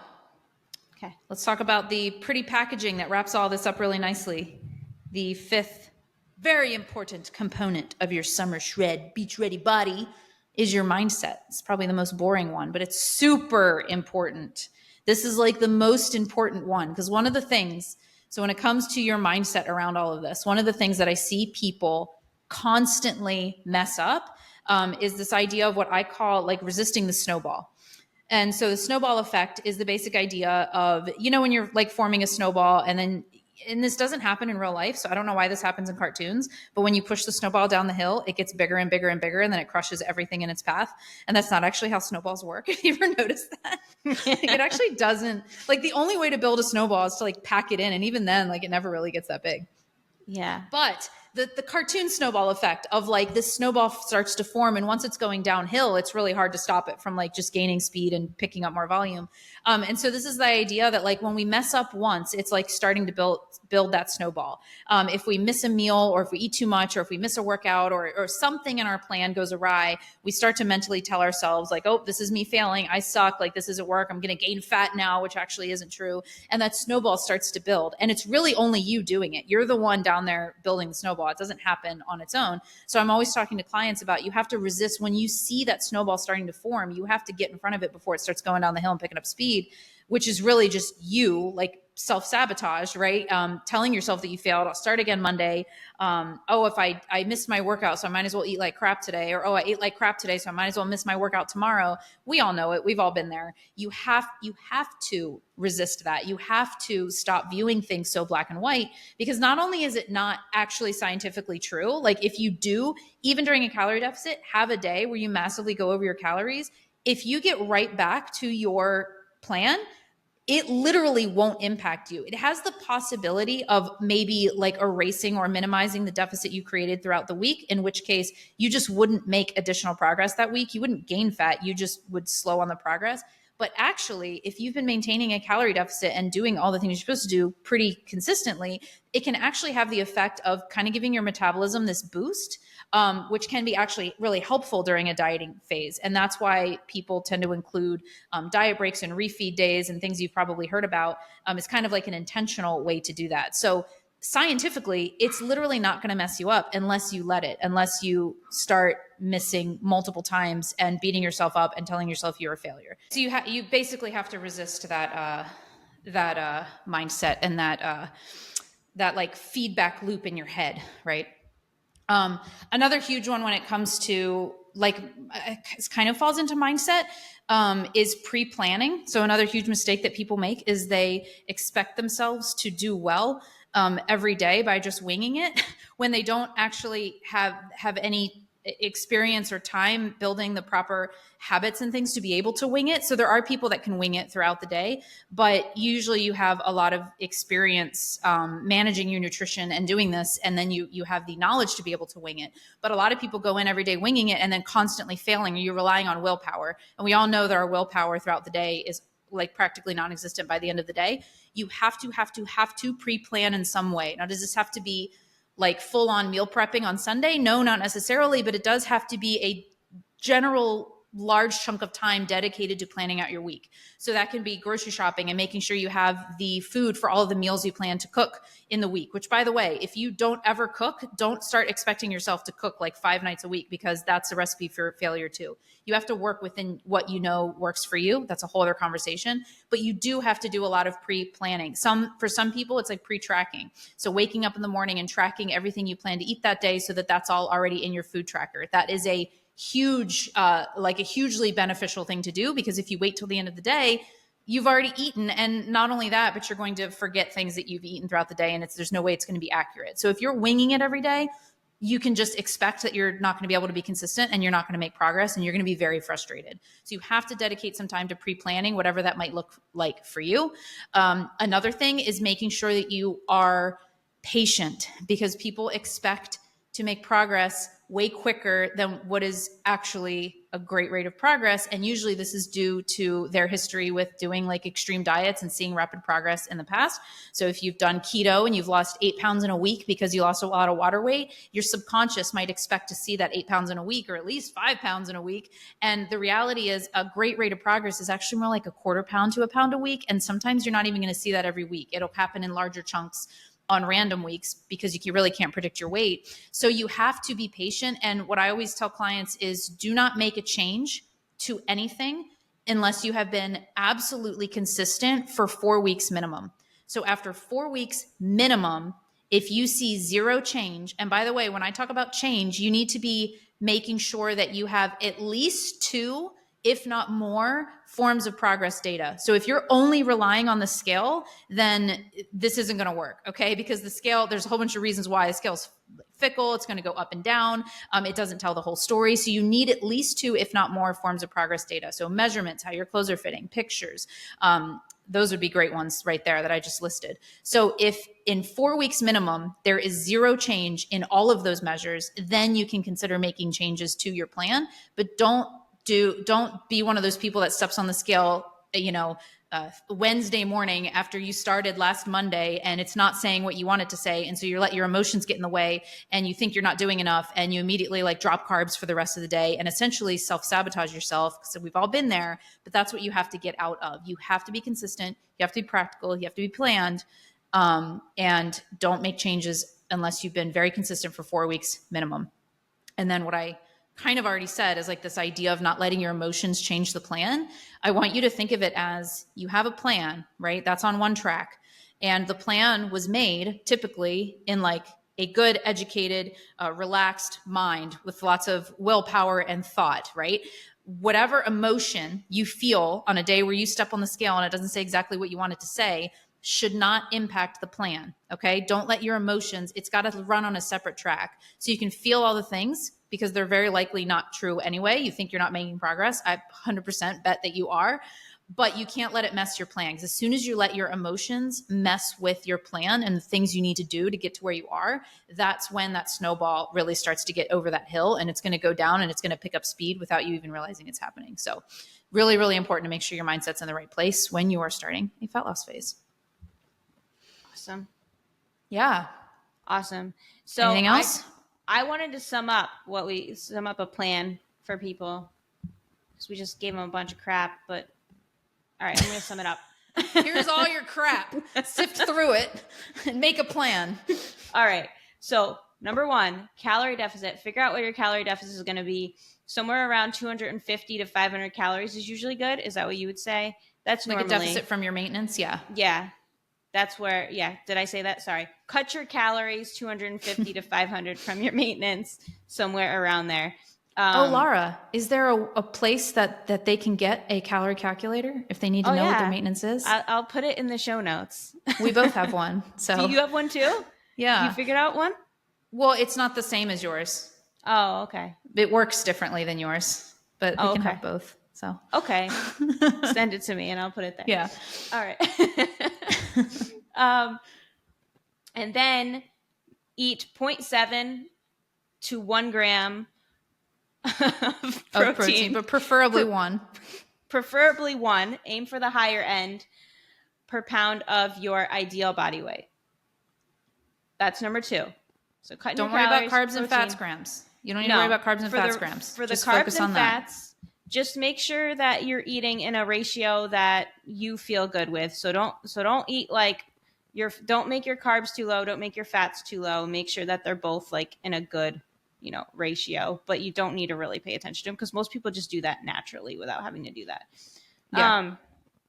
Okay. Let's talk about the pretty packaging that wraps all this up really nicely. The fifth very important component of your summer shred beach ready body is your mindset. It's probably the most boring one, but it's super important. This is like the most important one because one of the things, so when it comes to your mindset around all of this, one of the things that I see people constantly mess up is this idea of what I call like resisting the snowball. And so the snowball effect is the basic idea of, when you're like forming a snowball and this doesn't happen in real life, so I don't know why this happens in cartoons, but when you push the snowball down the hill, it gets bigger and bigger and bigger, and then it crushes everything in its path. And that's not actually how snowballs work. Have you ever noticed that? It actually doesn't. Like, the only way to build a snowball is to like pack it in, and even then, like, it never really gets that big. Yeah. But the cartoon snowball effect of like this snowball starts to form, and once it's going downhill, it's really hard to stop it from like just gaining speed and picking up more volume. And so this is the idea that like when we mess up once, it's like starting to build that snowball. If we miss a meal, or if we eat too much, or if we miss a workout, or something in our plan goes awry, we start to mentally tell ourselves like, oh, this is me failing. I suck. Like, this isn't work. I'm going to gain fat now, which actually isn't true. And that snowball starts to build. And it's really only you doing it. You're the one down there building the snowball. It doesn't happen on its own. So I'm always talking to clients about, you have to resist when you see that snowball starting to form. You have to get in front of it before it starts going down the hill and picking up speed, which is really just you like self-sabotage, right? Telling yourself that you failed. I'll start again Monday. If I missed my workout, so I might as well eat like crap today. Or, I ate like crap today, so I might as well miss my workout tomorrow. We all know it. We've all been there. You have to resist that. You have to stop viewing things so black and white, because not only is it not actually scientifically true, like if you do, even during a calorie deficit, have a day where you massively go over your calories, if you get right back to your plan, it literally won't impact you. It has the possibility of maybe like erasing or minimizing the deficit you created throughout the week, in which case you just wouldn't make additional progress that week. You wouldn't gain fat. You just would slow on the progress. But actually, if you've been maintaining a calorie deficit and doing all the things you're supposed to do pretty consistently, it can actually have the effect of kind of giving your metabolism this boost, which can be actually really helpful during a dieting phase. And that's why people tend to include diet breaks and refeed days and things you've probably heard about. It's kind of like an intentional way to do that. So scientifically, it's literally not going to mess you up unless you let it, unless you start missing multiple times and beating yourself up and telling yourself you're a failure. So you basically have to resist that mindset and that like feedback loop in your head, right? Another huge one when it comes to like, it kind of falls into mindset, is pre-planning. So another huge mistake that people make is they expect themselves to do well every day by just winging it when they don't actually have any experience or time building the proper habits and things to be able to wing it. So there are people that can wing it throughout the day, but usually you have a lot of experience managing your nutrition and doing this, and then you have the knowledge to be able to wing it. But a lot of people go in every day winging it and then constantly failing, or you're relying on willpower. And we all know that our willpower throughout the day is like practically non-existent by the end of the day. You have to pre-plan in some way. Now, does this have to be like full on meal prepping on Sunday? No, not necessarily, but it does have to be a general large chunk of time dedicated to planning out your week. So that can be grocery shopping and making sure you have the food for all of the meals you plan to cook in the week, which, by the way, if you don't ever cook, don't start expecting yourself to cook like 5 nights a week, because that's a recipe for failure too. You have to work within what you know works for you. That's a whole other conversation, but you do have to do a lot of pre-planning. For some people, it's like pre-tracking. So waking up in the morning and tracking everything you plan to eat that day so that that's all already in your food tracker. That is a hugely beneficial thing to do, because if you wait till the end of the day, you've already eaten. And not only that, but you're going to forget things that you've eaten throughout the day, and there's no way it's going to be accurate. So if you're winging it every day, you can just expect that you're not going to be able to be consistent, and you're not going to make progress, and you're going to be very frustrated. So you have to dedicate some time to pre-planning, whatever that might look like for you. Another thing is making sure that you are patient, because people expect to make progress way quicker than what is actually a great rate of progress. And usually this is due to their history with doing like extreme diets and seeing rapid progress in the past. So if you've done keto and you've lost 8 pounds in a week because you lost a lot of water weight, your subconscious might expect to see that 8 pounds in a week, or at least 5 pounds in a week. And the reality is a great rate of progress is actually more like a quarter pound to a pound a week. And sometimes you're not even going to see that every week. It'll happen in larger chunks on random weeks, because you really can't predict your weight. So you have to be patient. And what I always tell clients is, do not make a change to anything unless you have been absolutely consistent for 4 weeks minimum. So after 4 weeks minimum, if you see zero change, and by the way, when I talk about change, you need to be making sure that you have at least 2, if not more, forms of progress data. So if you're only relying on the scale, then this isn't going to work, okay? Because the scale, there's a whole bunch of reasons why the scale's fickle. It's going to go up and down. It doesn't tell the whole story. So you need at least 2, if not more, forms of progress data. So measurements, how your clothes are fitting, pictures. Those would be great ones right there that I just listed. So if in 4 weeks minimum, there is 0 change in all of those measures, then you can consider making changes to your plan. But don't be one of those people that steps on the scale, Wednesday morning after you started last Monday, and it's not saying what you want it to say. And so you let your emotions get in the way, and you think you're not doing enough, and you immediately drop carbs for the rest of the day and essentially self-sabotage yourself. So we've all been there, but that's what you have to get out of. You have to be consistent. You have to be practical. You have to be planned, and don't make changes unless you've been very consistent for 4 weeks minimum. And then what I kind of already said is this idea of not letting your emotions change the plan. I want you to think of it as you have a plan, right? That's on one track. And the plan was made typically in a good, educated, relaxed mind with lots of willpower and thought, right? Whatever emotion you feel on a day where you step on the scale and it doesn't say exactly what you want it to say should not impact the plan, okay? Don't let your emotions, it's got to run on a separate track. So you can feel all the things because they're very likely not true anyway. You think you're not making progress. I 100% bet that you are, but you can't let it mess your plan. Because as soon as you let your emotions mess with your plan and the things you need to do to get to where you are, that's when that snowball really starts to get over that hill, and it's going to go down and it's going to pick up speed without you even realizing it's happening. So really, really important to make sure your mindset's in the right place when you are starting a fat loss phase. Awesome. Yeah. Awesome. So anything else? I wanted to sum up a plan for people, because we just gave them a bunch of crap, but all right, I'm going to sum it up. Here's all your crap. Sift through it and make a plan. All right. So number 1, calorie deficit. Figure out what your calorie deficit is going to be. Somewhere around 250 to 500 calories is usually good. Is that what you would say? That's normally a deficit from your maintenance. Yeah. Yeah. That's where, did I say that? Sorry. Cut your calories 250 to 500 from your maintenance, somewhere around there. Laura, is there a place that they can get a calorie calculator if they need to know what their maintenance is? I'll put it in the show notes. We both have one. So do you have one too? Yeah. You figured out one? Well, it's not the same as yours. Oh, okay. It works differently than yours, but we can have both. So okay. Send it to me and I'll put it there. Yeah. All right. And then eat 0.7 to 1 gram of protein, but preferably 1. Preferably 1. Aim for the higher end per pound of your ideal body weight. That's number 2. So don't worry about carbs and fats grams. You don't need to worry about carbs and fats grams. For the carbs and fats, just make sure that you're eating in a ratio that you feel good with. So don't eat don't make your carbs too low. Don't make your fats too low. Make sure that they're both in a good, ratio, but you don't need to really pay attention to them because most people just do that naturally without having to do that. Yeah.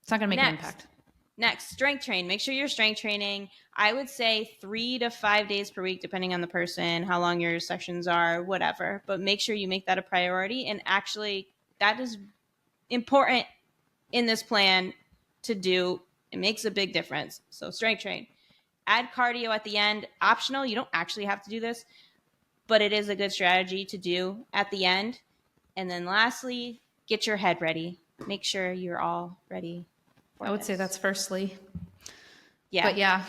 It's not going to make an impact. Next, strength train. Make sure you're strength training. I would say 3 to 5 days per week, depending on the person, how long your sessions are, whatever. But make sure you make that a priority. And actually, that is important in this plan to do. It makes a big difference. So strength train. Add cardio at the end. Optional. You don't actually have to do this, but it is a good strategy to do at the end. And then lastly, get your head ready. Make sure you're all ready. I would say that's firstly. Yeah. But yeah.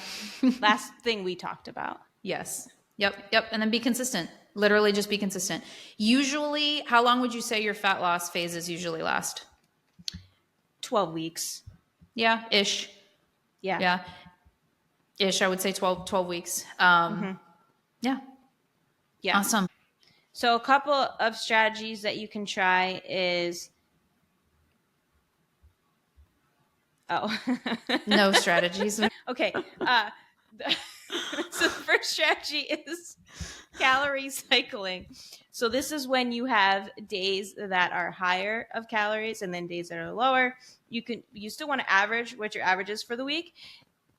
Last thing we talked about. Yes. Yep. And then be consistent. Literally just be consistent. Usually, how long would you say your fat loss phases usually last? 12 weeks. Yeah. Ish. Yeah. Ish. I would say 12 weeks. Yeah. Awesome. So a couple of strategies that you can try is no strategies. Okay. So the first strategy is calorie cycling. So this is when you have days that are higher of calories and then days that are lower. You still want to average what your average is for the week.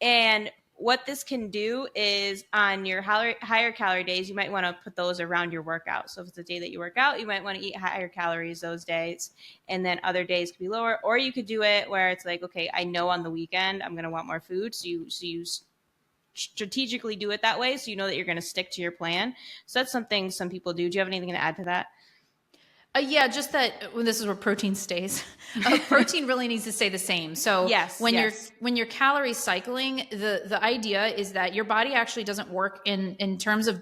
And what this can do is on your higher calorie days, you might want to put those around your workout. So if it's a day that you work out, you might want to eat higher calories those days, and then other days could be lower. Or you could do it where it's like, okay, I know on the weekend I'm going to want more food, so you strategically do it that way, so you know that you're going to stick to your plan. So that's something some people do. Do you have anything to add to that? Yeah, just that when this is where protein stays. Protein really needs to stay the same. So when you're calorie cycling, the idea is that your body actually doesn't work in terms of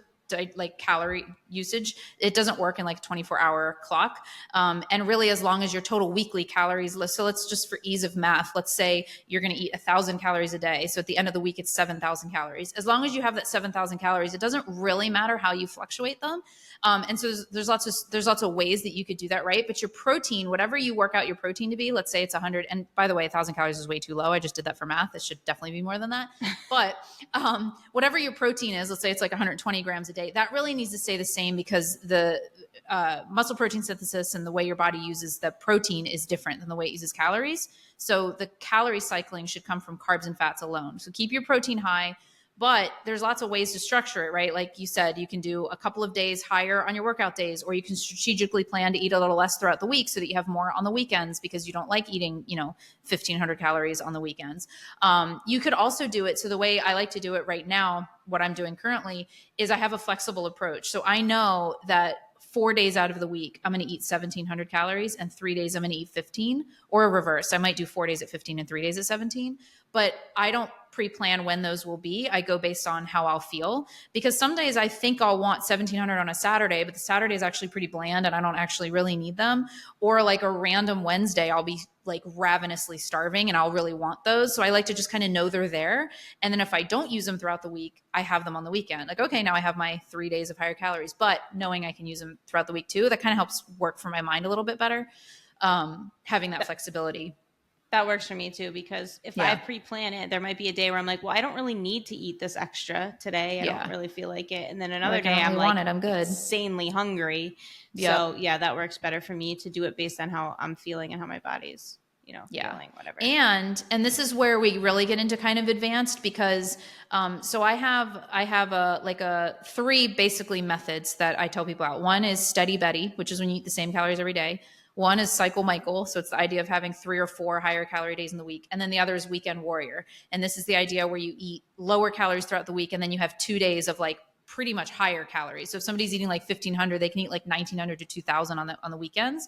like calorie usage. It doesn't work in like a 24-hour clock. And really, as long as your total weekly calories, so let's just for ease of math, let's say you're going to eat 1,000 calories a day. So at the end of the week, it's 7,000 calories. As long as you have that 7,000 calories, it doesn't really matter how you fluctuate them. And so there's lots of ways that you could do that, right? But your protein, whatever you work out your protein to be, let's say it's 100. And by the way, 1,000 calories is way too low. I just did that for math. It should definitely be more than that. But whatever your protein is, let's say it's like 120 grams a day. That really needs to stay the same because the muscle protein synthesis and the way your body uses the protein is different than the way it uses calories. So the calorie cycling should come from carbs and fats alone. So keep your protein high. But there's lots of ways to structure it, right? Like you said, you can do a couple of days higher on your workout days, or you can strategically plan to eat a little less throughout the week so that you have more on the weekends because you don't like eating, 1,500 calories on the weekends. You could also do it. So the way I like to do it right now, what I'm doing currently is I have a flexible approach. So I know that 4 days out of the week, I'm going to eat 1,700 calories and 3 days I'm going to eat 15, or a reverse. I might do 4 days at 15 and 3 days at 17, but I don't pre-plan when those will be. I go based on how I'll feel, because some days I think I'll want 1,700 on a Saturday, but the Saturday is actually pretty bland and I don't actually really need them. Or like a random Wednesday, I'll be like ravenously starving and I'll really want those. So I like to just kind of know they're there. And then if I don't use them throughout the week, I have them on the weekend. Like, okay, now I have my 3 days of higher calories, but knowing I can use them throughout the week too, that kind of helps work for my mind a little bit better. Having that flexibility. That works for me too, because if I pre-plan it, there might be a day where I'm like, well, I don't really need to eat this extra today. I don't really feel like it. And then another day I'm like, I'm good, insanely hungry. Yep. So that works better for me to do it based on how I'm feeling and how my body's, feeling, whatever. And this is where we really get into kind of advanced, because so I have a 3 basically methods that I tell people out. One is Steady Betty, which is when you eat the same calories every day. One is Cycle Michael. So it's the idea of having 3 or 4 higher calorie days in the week. And then the other is Weekend Warrior. And this is the idea where you eat lower calories throughout the week. And then you have 2 days of like pretty much higher calories. So if somebody's eating like 1,500, they can eat like 1,900 to 2,000 on the weekends.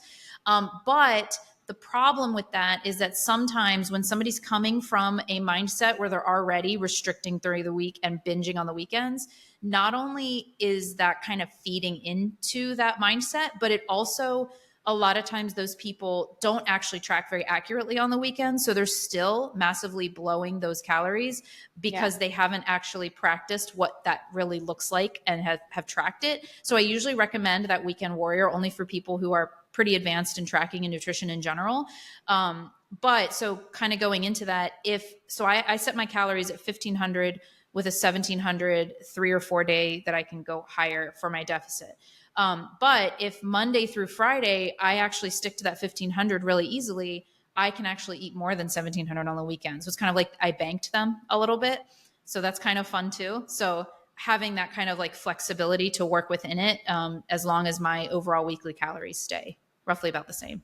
But the problem with that is that sometimes when somebody's coming from a mindset where they're already restricting during the week and binging on the weekends, not only is that kind of feeding into that mindset, but it also, a lot of times those people don't actually track very accurately on the weekend. So they're still massively blowing those calories because they haven't actually practiced what that really looks like and have tracked it. So I usually recommend that Weekend Warrior only for people who are pretty advanced in tracking and nutrition in general. But so kind of going into that, I set my calories at 1,500 with a 1,700 3 or 4 day that I can go higher for my deficit. But if Monday through Friday, I actually stick to that 1,500 really easily, I can actually eat more than 1,700 on the weekend. So it's kind of like I banked them a little bit. So that's kind of fun too. So having that kind of like flexibility to work within it, as long as my overall weekly calories stay roughly about the same.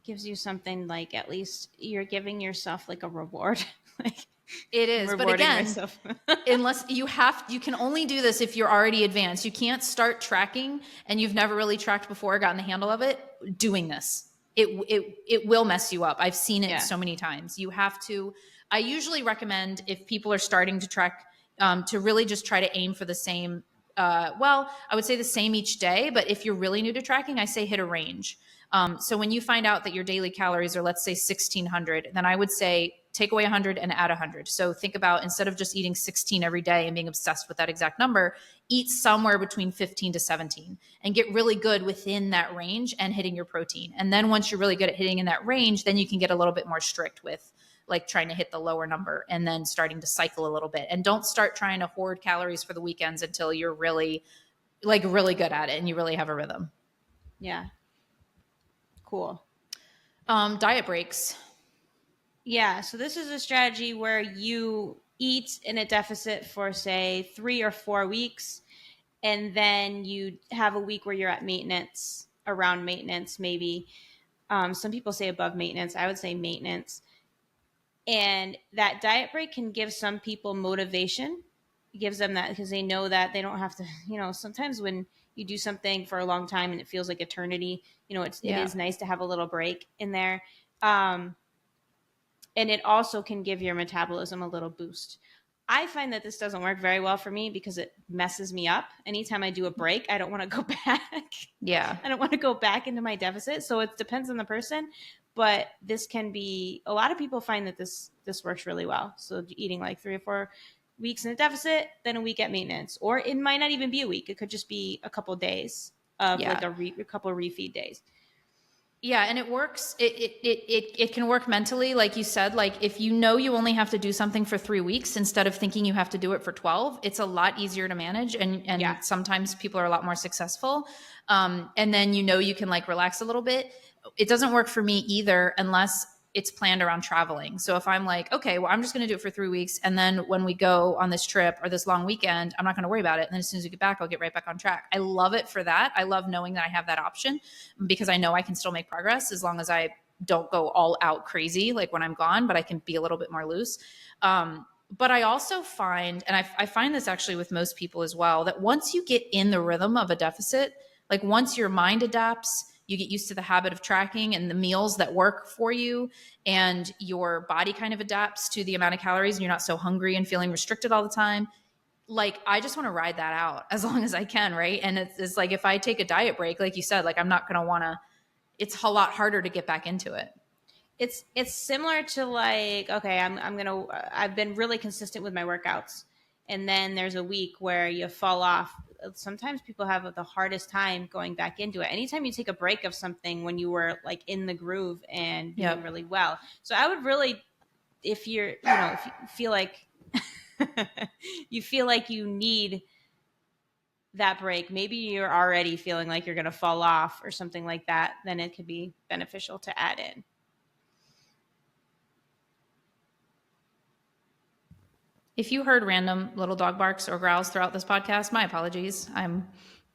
Gives you something like, at least you're giving yourself like a reward. Like, it is, but again, unless you can only do this if you're already advanced. You can't start tracking and you've never really tracked before, gotten the handle of it, doing this. It will mess you up. I've seen it so many times. You have to, I usually recommend if people are starting to track, to really just try to aim for the same, I would say the same each day, but if you're really new to tracking, I say hit a range. So when you find out that your daily calories are, let's say 1,600, then I would say take away 100 and add 100. So think about, instead of just eating 16 every day and being obsessed with that exact number, eat somewhere between 15 to 17 and get really good within that range and hitting your protein. And then once you're really good at hitting in that range, then you can get a little bit more strict with like trying to hit the lower number and then starting to cycle a little bit. And don't start trying to hoard calories for the weekends until you're really good at it and you really have a rhythm. Yeah. Cool. Diet breaks. Yeah. So this is a strategy where eat in a deficit for say 3 or 4 weeks, and then you have a week where you're at maintenance, around maintenance, maybe. Some people say above maintenance. I would say maintenance. And that diet break can give some people motivation. It gives them that because they know that they don't have to, sometimes when you do something for a long time and it feels like eternity, it is nice to have a little break in there. Um, and it also can give your metabolism a little boost. I find that this doesn't work very well for me because it messes me up. Anytime I do a break, I don't want to go back. Yeah. I don't want to go back into my deficit. So it depends on the person, but this can be, a lot of people find that this works really well. So eating like 3 or 4 weeks in a deficit, then a week at maintenance, or it might not even be a week. It could just be a couple of days of like a couple of refeed days. Yeah, and it works. It can work mentally, like you said. Like if you know you only have to do something for 3 weeks instead of thinking you have to do it for 12, it's a lot easier to manage, and sometimes people are a lot more successful. And then you can like relax a little bit. It doesn't work for me either unless it's planned around traveling. So if I'm like, okay, well, I'm just going to do it for 3 weeks. And then when we go on this trip or this long weekend, I'm not going to worry about it. And then as soon as we get back, I'll get right back on track. I love it for that. I love knowing that I have that option because I know I can still make progress as long as I don't go all out crazy like when I'm gone, but I can be a little bit more loose. But I also find, and I find this actually with most people as well, that once you get in the rhythm of a deficit, like once your mind adapts, you get used to the habit of tracking and the meals that work for you, and your body kind of adapts to the amount of calories and you're not so hungry and feeling restricted all the time. Like, I just want to ride that out as long as I can. Right. And it's like, if I take a diet break, like you said, like I'm not going to want to, it's a lot harder to get back into it. It's similar to like, okay, I've been really consistent with my workouts, and then there's a week where you fall off. Sometimes people have the hardest time going back into it. Anytime you take a break of something when you were like in the groove and doing really well. So I would really, if you feel like you feel like you need that break, maybe you're already feeling like you're going to fall off or something like that, then it could be beneficial to add in. If you heard random little dog barks or growls throughout this podcast, my apologies. I'm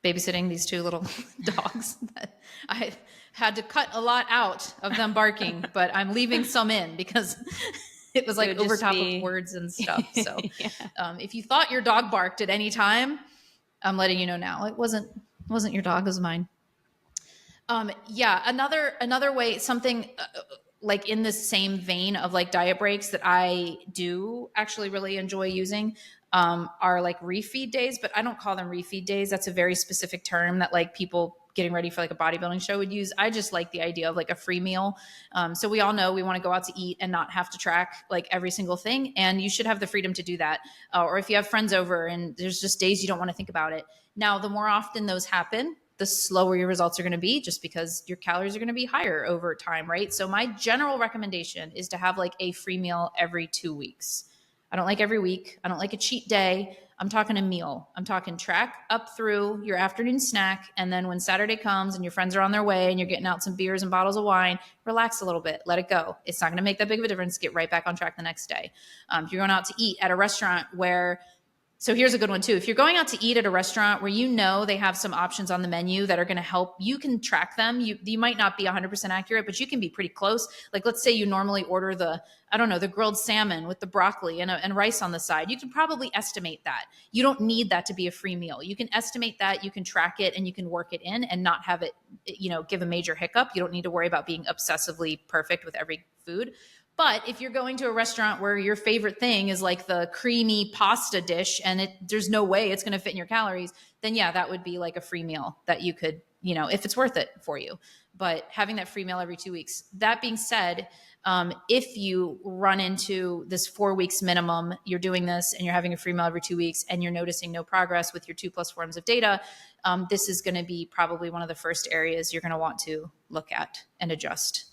babysitting these 2 little dogs that I had to cut a lot out of them barking, but I'm leaving some in because it was like over top of words and stuff. So if you thought your dog barked at any time, I'm letting you know now. It wasn't your dog, it was mine. Another way, something like in the same vein of like diet breaks that I do actually really enjoy using are like refeed days, but I don't call them refeed days. That's a very specific term that like people getting ready for like a bodybuilding show would use. I just like the idea of like a free meal. So we all know we want to go out to eat and not have to track like every single thing. And you should have the freedom to do that. Or if you have friends over and there's just days you don't want to think about it. Now, the more often those happen, the slower your results are going to be, just because your calories are going to be higher over time, right? So my general recommendation is to have like a free meal every 2 weeks. I don't like every week. I don't like a cheat day. I'm talking a meal. I'm talking track up through your afternoon snack. And then when Saturday comes and your friends are on their way and you're getting out some beers and bottles of wine, relax a little bit, let it go. It's not going to make that big of a difference. Get right back on track the next day. If you're going out to eat at a restaurant where So here's a good one too. If you're going out to eat at a restaurant where you know they have some options on the menu that are going to help, you can track them. You might not be 100% accurate, but you can be pretty close. Like let's say you normally order the grilled salmon with the broccoli and rice on the side. You can probably estimate that. You don't need that to be a free meal. You can estimate that, you can track it, and you can work it in and not have it, give a major hiccup. You don't need to worry about being obsessively perfect with every food. But if you're going to a restaurant where your favorite thing is like the creamy pasta dish and there's no way it's going to fit in your calories, then yeah, that would be like a free meal that you could, if it's worth it for you. But having that free meal every 2 weeks. That being said, if you run into this 4 weeks minimum, you're doing this and you're having a free meal every 2 weeks and you're noticing no progress with your 2+ forms of data, this is going to be probably one of the first areas you're going to want to look at and adjust.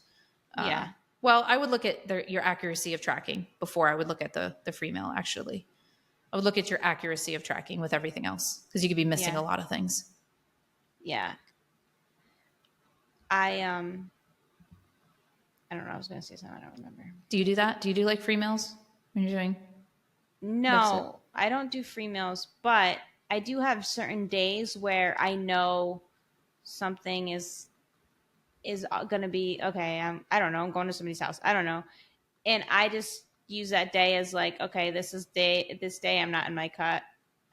Yeah. Well, I would look at your accuracy of tracking before I would look at the free meal, actually. I would look at your accuracy of tracking with everything else because you could be missing a lot of things. Yeah. I don't know. I was going to say something. I don't remember. Do you do that? Do you do like free meals when you're doing? deficit? No, I don't do free meals, but I do have certain days where I know something is going to be okay. I don't know. I'm going to somebody's house. I don't know, and I just use that day as like, okay, this day I'm not in my cut.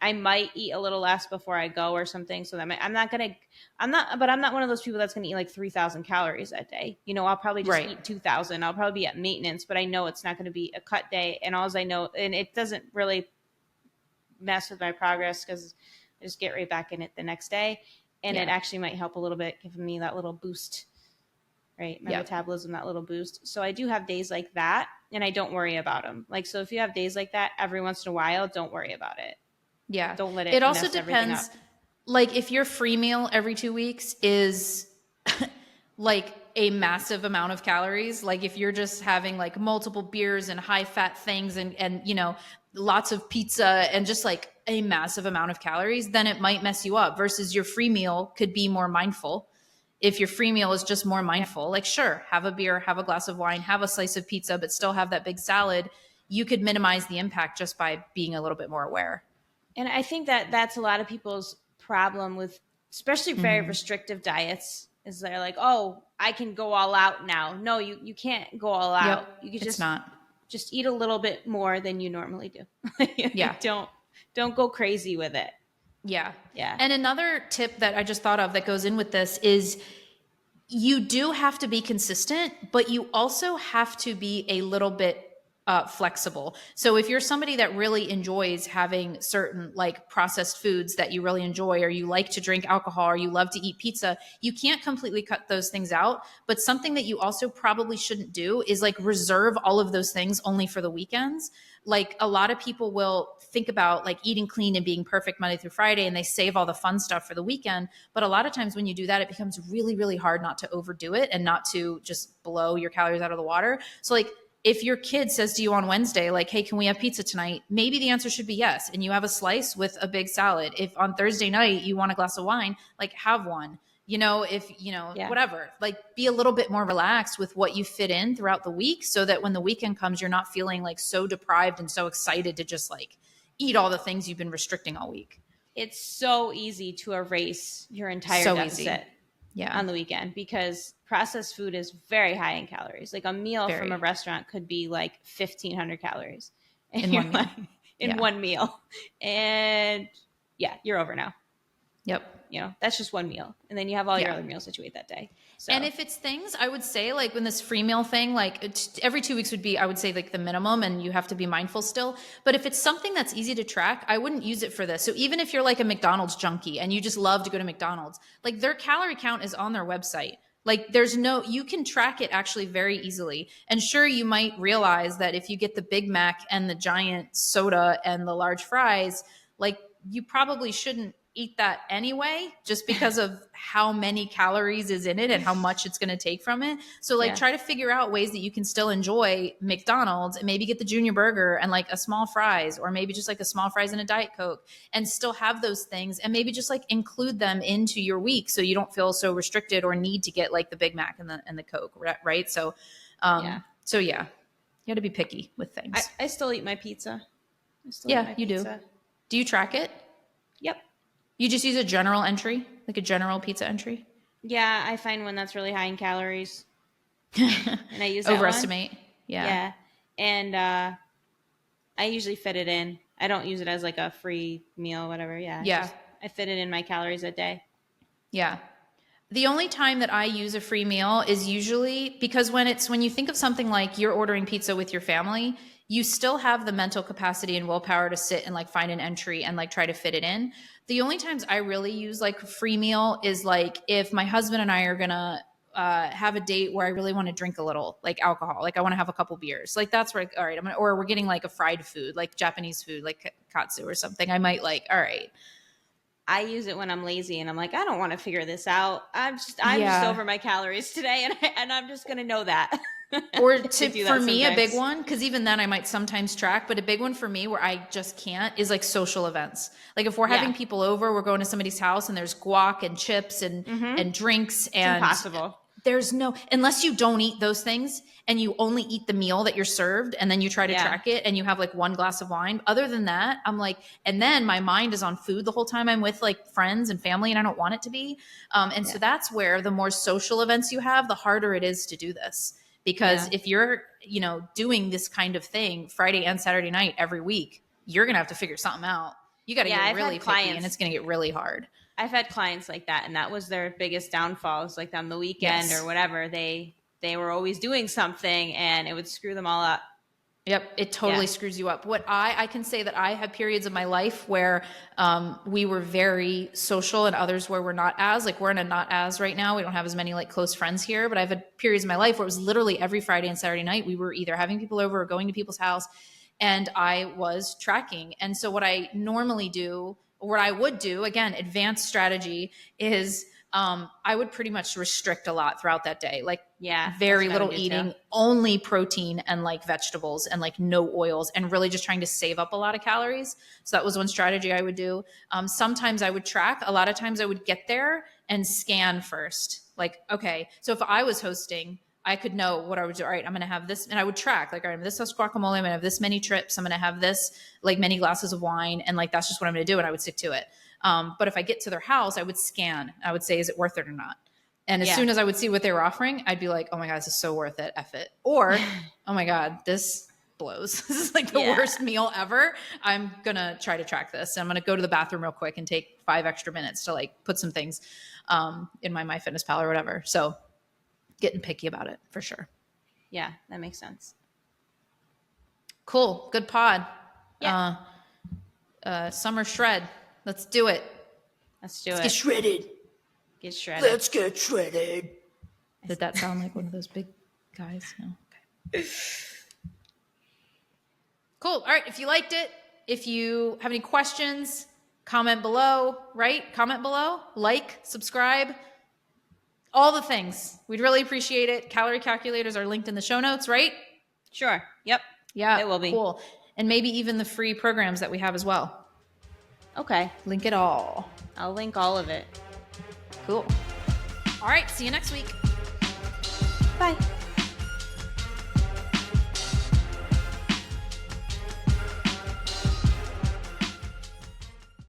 I might eat a little less before I go or something, so that I'm not one of those people that's gonna eat like 3,000 calories that day. I'll probably just Right. eat 2,000. I'll probably be at maintenance, but I know it's not going to be a cut day, and all I know, and it doesn't really mess with my progress because I just get right back in it the next day, and it actually might help a little bit, giving me that little boost, right? My metabolism, that little boost. So I do have days like that, and I don't worry about them. Like, so if you have days like that every once in a while, don't worry about it. Yeah. Don't let It it also mess everything up. depends. Like if your free meal every 2 weeks is like a massive amount of calories, like if you're just having like multiple beers and high fat things and lots of pizza and just like a massive amount of calories, then it might mess you up versus your free meal could be more mindful. If your free meal is just more mindful, like sure, have a beer, have a glass of wine, have a slice of pizza, but still have that big salad, you could minimize the impact just by being a little bit more aware. And I think that that's a lot of people's problem with, especially very restrictive diets, is they're like, oh, I can go all out now. No, you can't go all out. Yep. You can It's not. just eat a little bit more than you normally do. Yeah. Don't go crazy with it. Yeah. Yeah. And another tip that I just thought of that goes in with this is you do have to be consistent, but you also have to be a little bit flexible. So if you're somebody that really enjoys having certain like processed foods that you really enjoy, or you like to drink alcohol, or you love to eat pizza, you can't completely cut those things out. But something that you also probably shouldn't do is like reserve all of those things only for the weekends. Like a lot of people will think about like eating clean and being perfect Monday through Friday, and they save all the fun stuff for the weekend. But a lot of times when you do that, it becomes really, really hard not to overdo it and not to just blow your calories out of the water. So like if your kid says to you on Wednesday, like, hey, can we have pizza tonight? Maybe the answer should be yes. And you have a slice with a big salad. If on Thursday night you want a glass of wine, like have one. Whatever, like be a little bit more relaxed with what you fit in throughout the week so that when the weekend comes, you're not feeling like so deprived and so excited to just like eat all the things you've been restricting all week. It's so easy to erase your entire deficit on the weekend because processed food is very high in calories. Like a meal from a restaurant could be like 1,500 calories in one meal. One meal. And yeah, you're over now. Yep. That's just one meal. And then you have all your other meals that you ate that day. So. And if it's things, I would say like when this free meal thing, like every 2 weeks would be, I would say like the minimum, and you have to be mindful still. But if it's something that's easy to track, I wouldn't use it for this. So even if you're like a McDonald's junkie and you just love to go to McDonald's, like their calorie count is on their website. Like you can track it actually very easily. And sure, you might realize that if you get the Big Mac and the giant soda and the large fries, like you probably shouldn't eat that anyway, just because of how many calories is in it and how much it's going to take from it. So like try to figure out ways that you can still enjoy McDonald's and maybe get the junior burger and like a small fries, or maybe just like a small fries and a Diet Coke, and still have those things, and maybe just like include them into your week so you don't feel so restricted or need to get like the Big Mac and the Coke, right? So you got to be picky with things. I still eat my pizza. You do. Do you track it? Yep. You just use a general entry, like a general pizza entry? Yeah, I find one that's really high in calories. And I use that overestimate. One. Yeah. And I usually fit it in. I don't use it as like a free meal, whatever. Yeah. I fit it in my calories a day. Yeah. The only time that I use a free meal is usually because when you think of something like you're ordering pizza with your family, you still have the mental capacity and willpower to sit and like find an entry and like try to fit it in. The only times I really use like a free meal is like if my husband and I are gonna have a date where I really want to drink a little like alcohol, like I want to have a couple beers, like that's where all right, or we're getting like a fried food, like Japanese food, like katsu or something. I might like, all right. I use it when I'm lazy and I'm like, I don't want to figure this out. I'm just over my calories today, and I'm just gonna know that. Or for me, a big one, because even then I might sometimes track, but a big one for me where I just can't is like social events. Like if we're having people over, we're going to somebody's house and there's guac and chips and drinks, and it's impossible. there's no, unless you don't eat those things and you only eat the meal that you're served and then you try to track it and you have like one glass of wine. Other than that, I'm like, and then my mind is on food the whole time I'm with like friends and family and I don't want it to be. So that's where the more social events you have, the harder it is to do this. Because if you're, doing this kind of thing Friday and Saturday night every week, you're going to have to figure something out. You got to get really picky and it's going to get really hard. I've had clients like that, and that was their biggest downfall. It's like on the weekend or whatever, they were always doing something, and it would screw them all up. Yep, it totally screws you up. What I can say that I have periods of my life where we were very social, and others where we're not as. Like we're in a not as right now. We don't have as many like close friends here, but I've had periods in my life where it was literally every Friday and Saturday night we were either having people over or going to people's house, and I was tracking. And so what I normally do, what I would do, again, advanced strategy is I would pretty much restrict a lot throughout that day. Like very little eating, only protein and like vegetables and like no oils and really just trying to save up a lot of calories. So that was one strategy I would do. Sometimes I would track. A lot of times I would get there and scan first. Like, okay, so if I was hosting, I could know what I would do. All right, I'm going to have this, and I would track like, all right, this has guacamole. I'm going to have this many trips. I'm going to have this like many glasses of wine. And like, that's just what I'm going to do. And I would stick to it. But if I get to their house, I would scan. I would say, is it worth it or not? And as soon as I would see what they were offering, I'd be like, oh my God, this is so worth it. F it. Or, oh my God, this blows. This is like the worst meal ever. I'm going to try to track this. And I'm going to go to the bathroom real quick and take 5 extra minutes to like put some things in my MyFitnessPal or whatever. So getting picky about it for sure. Yeah, that makes sense. Cool. Good pod. Yeah. Summer shred. Let's do it. Let's do it. Get shredded. Get shredded. Let's get shredded. Did that sound like one of those big guys? No. Okay. Cool. All right. If you liked it, if you have any questions, comment below, right? Comment below, like, subscribe, all the things. We'd really appreciate it. Calorie calculators are linked in the show notes, right? Sure. Yep. Yeah. It will be. Cool. And maybe even the free programs that we have as well. Okay. Link it all. I'll link all of it. Cool. All right. See you next week. Bye.